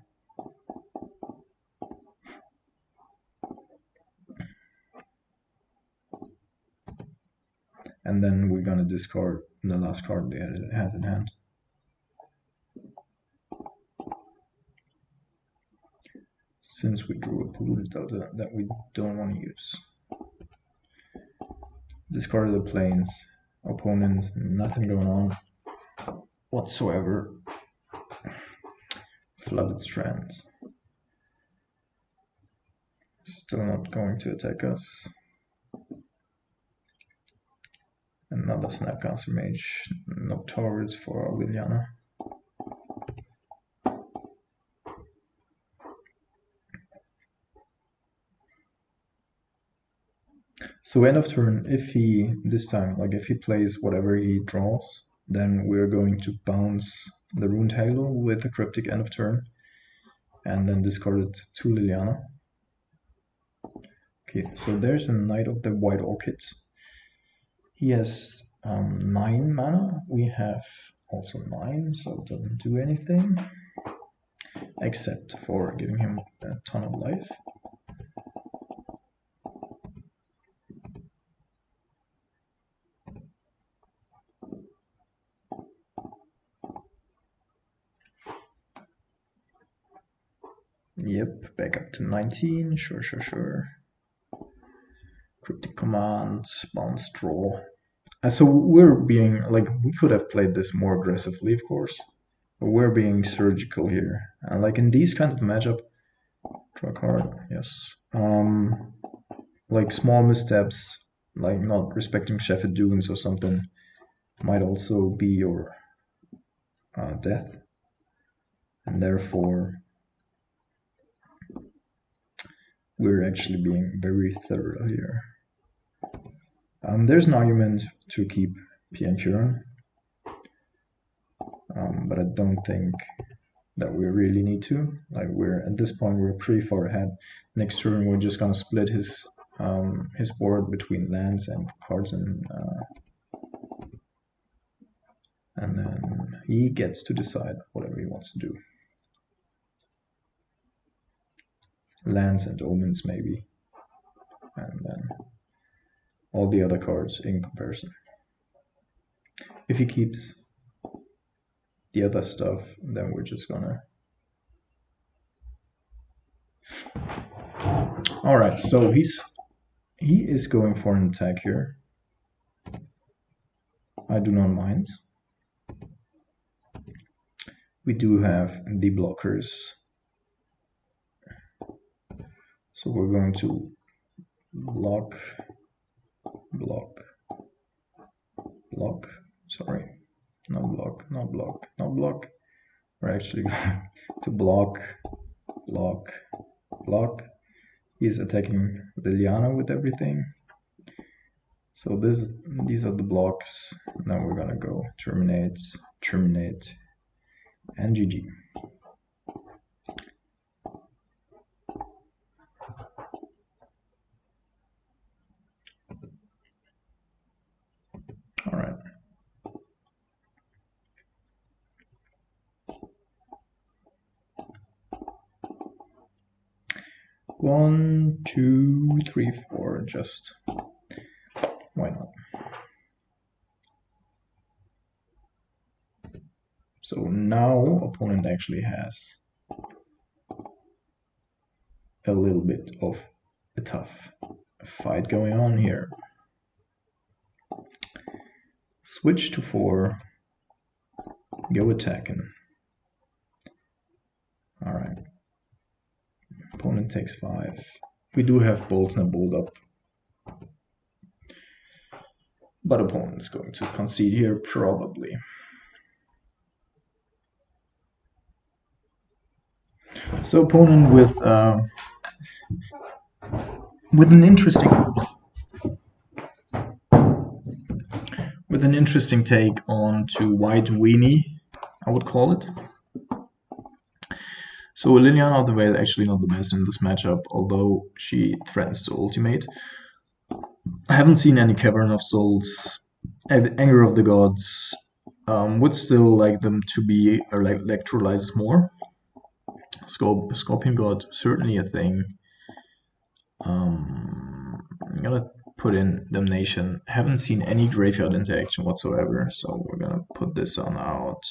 And then we're gonna discard the last card they had in hand. Since we drew a polluted delta that we don't want to use. Discard the planes. Opponent, nothing going on whatsoever. Flooded Strands. Still not going to attack us. Another Snapcaster Mage. No targets for our Liliana. So end of turn, if he, this time, like if he plays whatever he draws, then we're going to bounce the Runed Halo with the Cryptic end of turn, and then discard it to Liliana. Okay, so there's a Knight of the White Orchids. He has 9 mana, we have also 9, so it doesn't do anything, except for giving him a ton of life. Yep, back up to 19. Sure. Cryptic commands, bounce draw. So we're being like, we could have played this more aggressively, of course, but we're being surgical here. And like in these kinds of matchup, draw a card, yes. Like small missteps, like not respecting Sheffield Dunes or something, might also be your death, and therefore we're actually being very thorough here. There's an argument to keep PN Curran, but I don't think that we really need to. Like we're at this point, we're pretty far ahead. Next turn, we're just gonna split his board between lands and cards, and then he gets to decide whatever he wants to do. Lands and omens maybe, and then all the other cards in comparison. If he keeps the other stuff, then we're just gonna... Alright, so he is going for an attack here. I do not mind. We do have the blockers. So we're going to block, sorry, no block. We're actually going to block. He's attacking Liliana with everything. So these are the blocks. Now we're gonna go terminate, and GG. All right. One, two, three, four, just why not? So now opponent actually has a little bit of a tough fight going on here. Switch to 4, go attacking. All right. Opponent takes 5. We do have bolt and a bolt up, but opponent's going to concede here probably. So opponent with an interesting take on to white weenie, I would call it. So Liliana of the Veil actually not the best in this matchup, although she threatens to ultimate. I haven't seen any Cavern of Souls. Anger of the Gods would still like them to be electrolyzed more. Scorpion God, certainly a thing. I'm gonna put in Damnation. Haven't seen any graveyard interaction whatsoever, so we're gonna put this on out.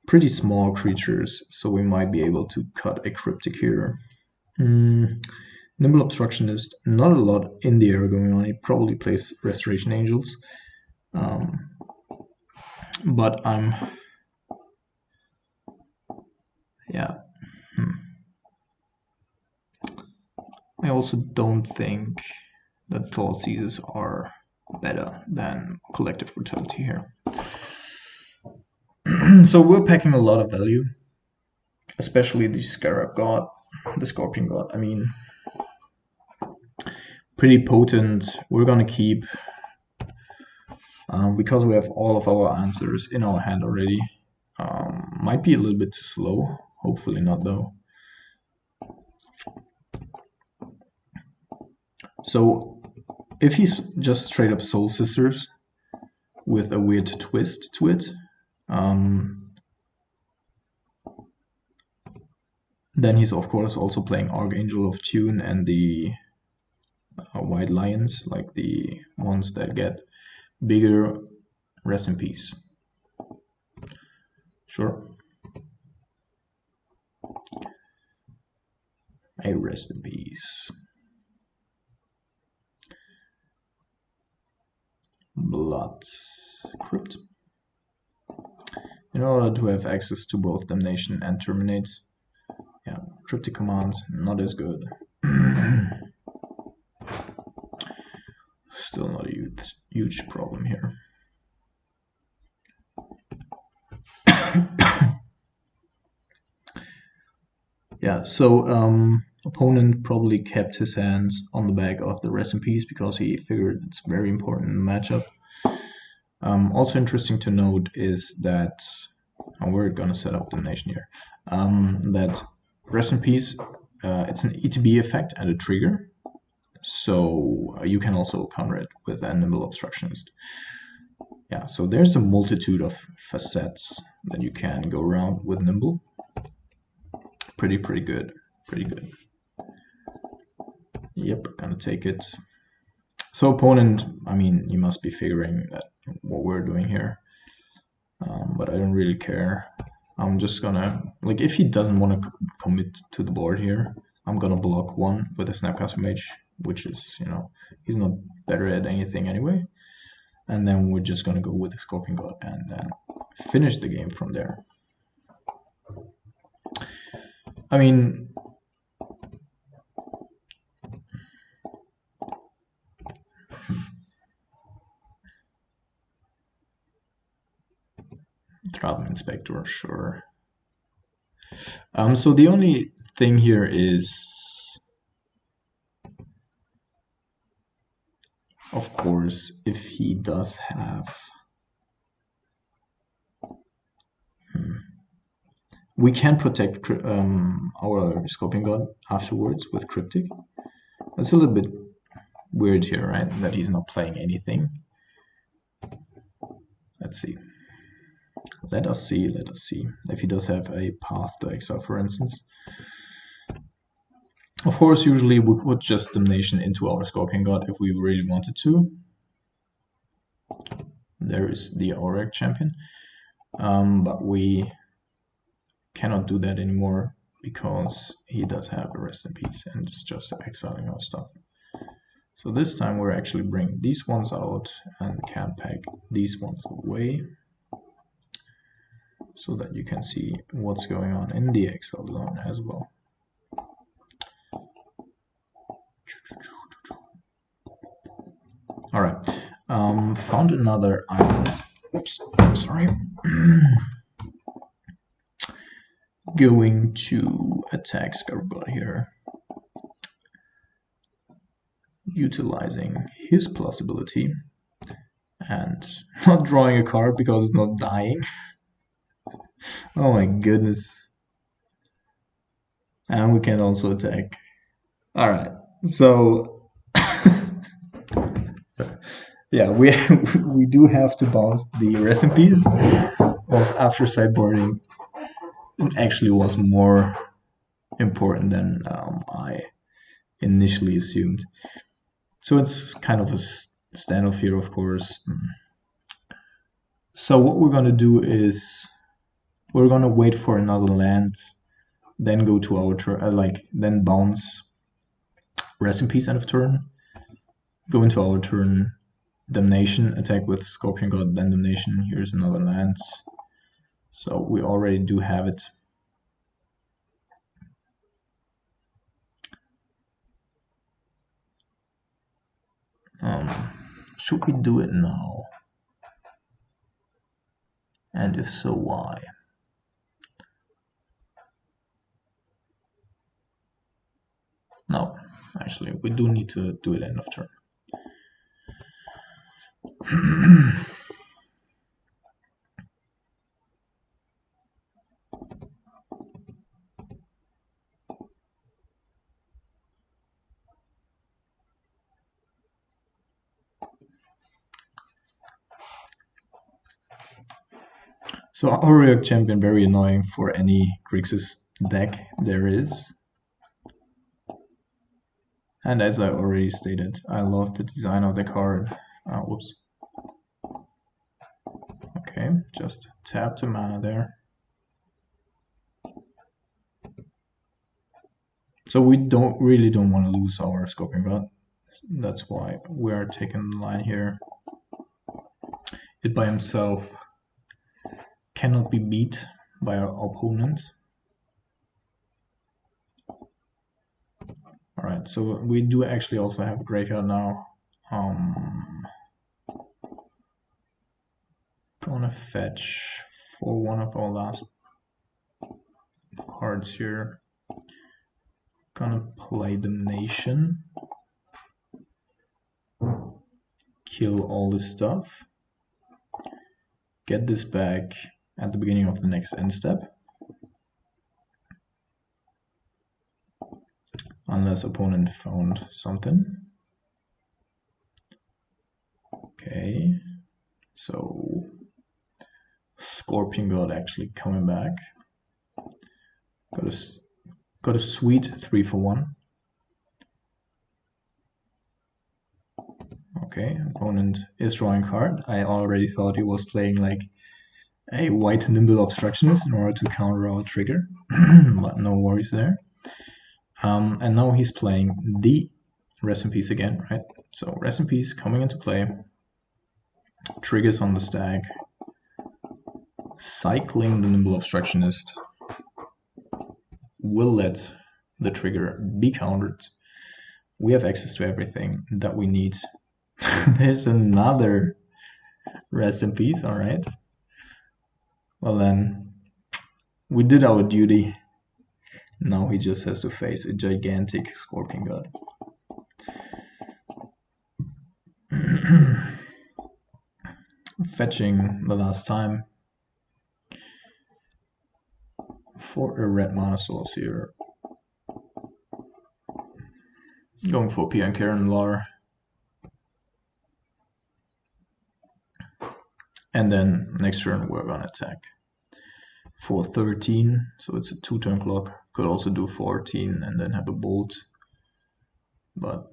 Pretty small creatures, so we might be able to cut a cryptic here. Nimble Obstructionist, not a lot in the air going on. He probably plays Restoration Angels. But I'm... yeah. I also don't think that Thought Seizes are better than Collective Brutality here. So we're packing a lot of value, especially the Scarab God, the Scorpion God. I mean, pretty potent. We're gonna keep, because we have all of our answers in our hand already. Might be a little bit too slow, hopefully not though. So if he's just straight up Soul Sisters with a weird twist to it, then he's of course also playing Archangel of Tune and the White Lions, like the ones that get bigger. Rest in peace. Sure. A rest in peace. Blood Crypt. In order to have access to both Damnation and Terminate, yeah, cryptic command, not as good. Still not a huge problem here. Yeah, so opponent probably kept his hands on the back of the rest in peace because he figured it's very important in the matchup. Also interesting to note is that, and we're gonna set up Damnation here, that rest in peace, it's an ETB effect and a trigger, so you can also counter it with a nimble obstructionist. Yeah, so there's a multitude of facets that you can go around with nimble. Pretty good. Yep, gonna take it. So opponent, I mean, you must be figuring that what we're doing here, but I don't really care. I'm just gonna, like, if he doesn't want to commit to the board here, I'm gonna block one with a Snapcaster Mage, which is, you know, he's not better at anything anyway. And then we're just gonna go with the Scorpion God and then finish the game from there. I mean, Travel Inspector, sure. So the only thing here is, of course, if he does have, we can protect our Scorpion God afterwards with Cryptic. That's a little bit weird here, right? That he's not playing anything. Let's see. Let us see if he does have a path to exile, for instance. Of course, usually we would just Damnation into our Scorpion God if we really wanted to. There is the Auric champion, but we cannot do that anymore because he does have a rest in peace and it's just exiling our stuff. So this time we're actually bringing these ones out and can pack these ones away so that you can see what's going on in the exile zone as well. All right, found another island. Oops, sorry. Going to attack Scarabot here, utilizing his plus ability and not drawing a card because it's not dying. Oh my goodness. And we can also attack. Alright, so yeah, we do have to bounce the rest in peace. Also, after sideboarding, it actually was more important than I initially assumed. So it's kind of a standoff here, of course. So what we're gonna do is we're gonna wait for another land, then go to our turn, then bounce rest in peace end of turn, go into our turn, Damnation, attack with Scorpion God, then Damnation. Here's another land. So we already do have it. Should we do it now? And if so, why? No, actually, we do need to do it end of turn. So Auric champion, very annoying for any Grixis deck there is. And as I already stated, I love the design of the card. Whoops. Okay, just tap the mana there. So we really don't want to lose our Scorpion God. That's why we are taking the line here. It by himself cannot be beat by our opponent. Alright, so we do actually also have a graveyard now. Gonna fetch for one of our last cards here. Gonna play Damnation. Kill all this stuff. Get this back at the beginning of the next end step. Unless opponent found something. Okay, so Scorpion God actually coming back. Got a sweet 3-for-1. Okay, opponent is drawing card. I already thought he was playing like a white nimble obstructionist in order to counter our trigger, but no worries there. And now he's playing the Rest in Peace again, right? So Rest in Peace coming into play. Triggers on the stack. Cycling the nimble obstructionist will let the trigger be countered. We have access to everything that we need. There's another Rest in Peace, alright. Well then, we did our duty. Now he just has to face a gigantic Scorpion God. Fetching the last time for a red mana source here. Going for Pia and Karen Lar. And then next turn we're gonna attack for 13, so it's a 2-turn clock. Could also do 14 and then have a bolt, but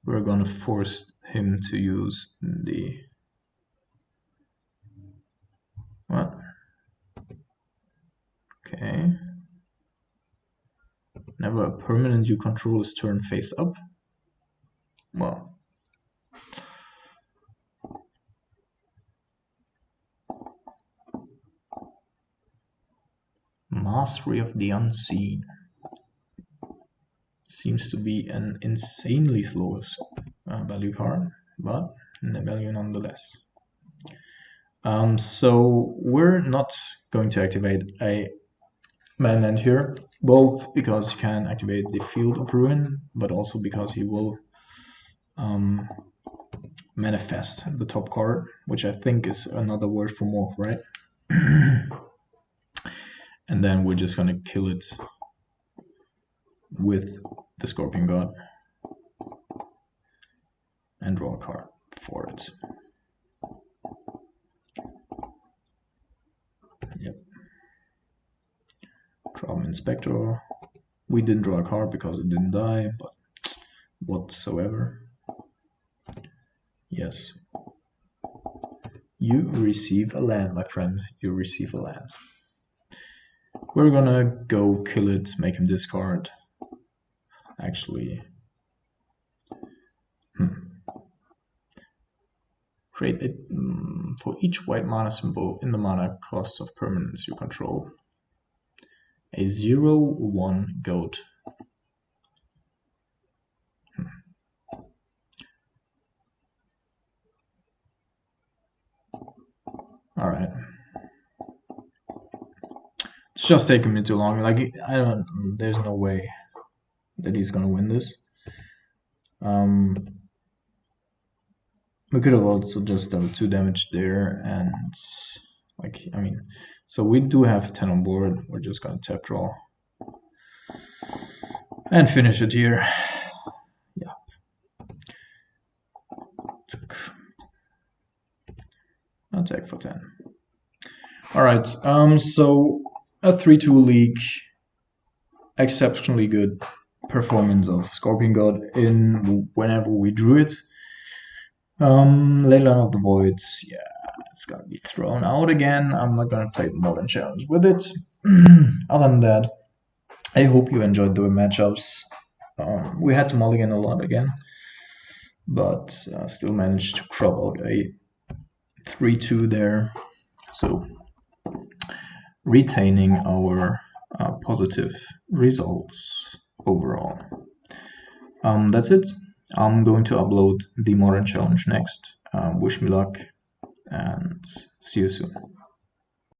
we're gonna force him to use the what? Okay. Never a permanent you control is turn face up. Well. Mastery of the Unseen. Seems to be an insanely slow value card, but the value nonetheless. So we're not going to activate a Manland here, both because you can activate the Field of Ruin, but also because he will manifest the top card, which I think is another word for morph, right? And then we're just gonna kill it with the Scorpion God and draw a card for it. Yep. Problem Inspector. We didn't draw a card because it didn't die, but whatsoever. Yes. You receive a land, my friend. You receive a land. We're gonna go kill it, make him discard. Actually, create it for each white mana symbol in the mana cost of permanents you control. A 0/1 goat. All right. It's just taking me too long. Like there's no way that he's gonna win this. We could have also just done 2 damage there, and so we do have 10 on board. We're just gonna tap draw and finish it here. Yeah. Attack for 10. All right. So a 3/2 league, exceptionally good performance of Scorpion God in whenever we drew it. Leyline of the Voids, yeah, it's gonna be thrown out again. I'm not gonna play the Modern Challenge with it. Other than that, I hope you enjoyed the matchups. We had to mulligan a lot again, but still managed to crop out a 3-2 there. So retaining our positive results overall. That's it. I'm going to upload the Modern Challenge next. Wish me luck and see you soon.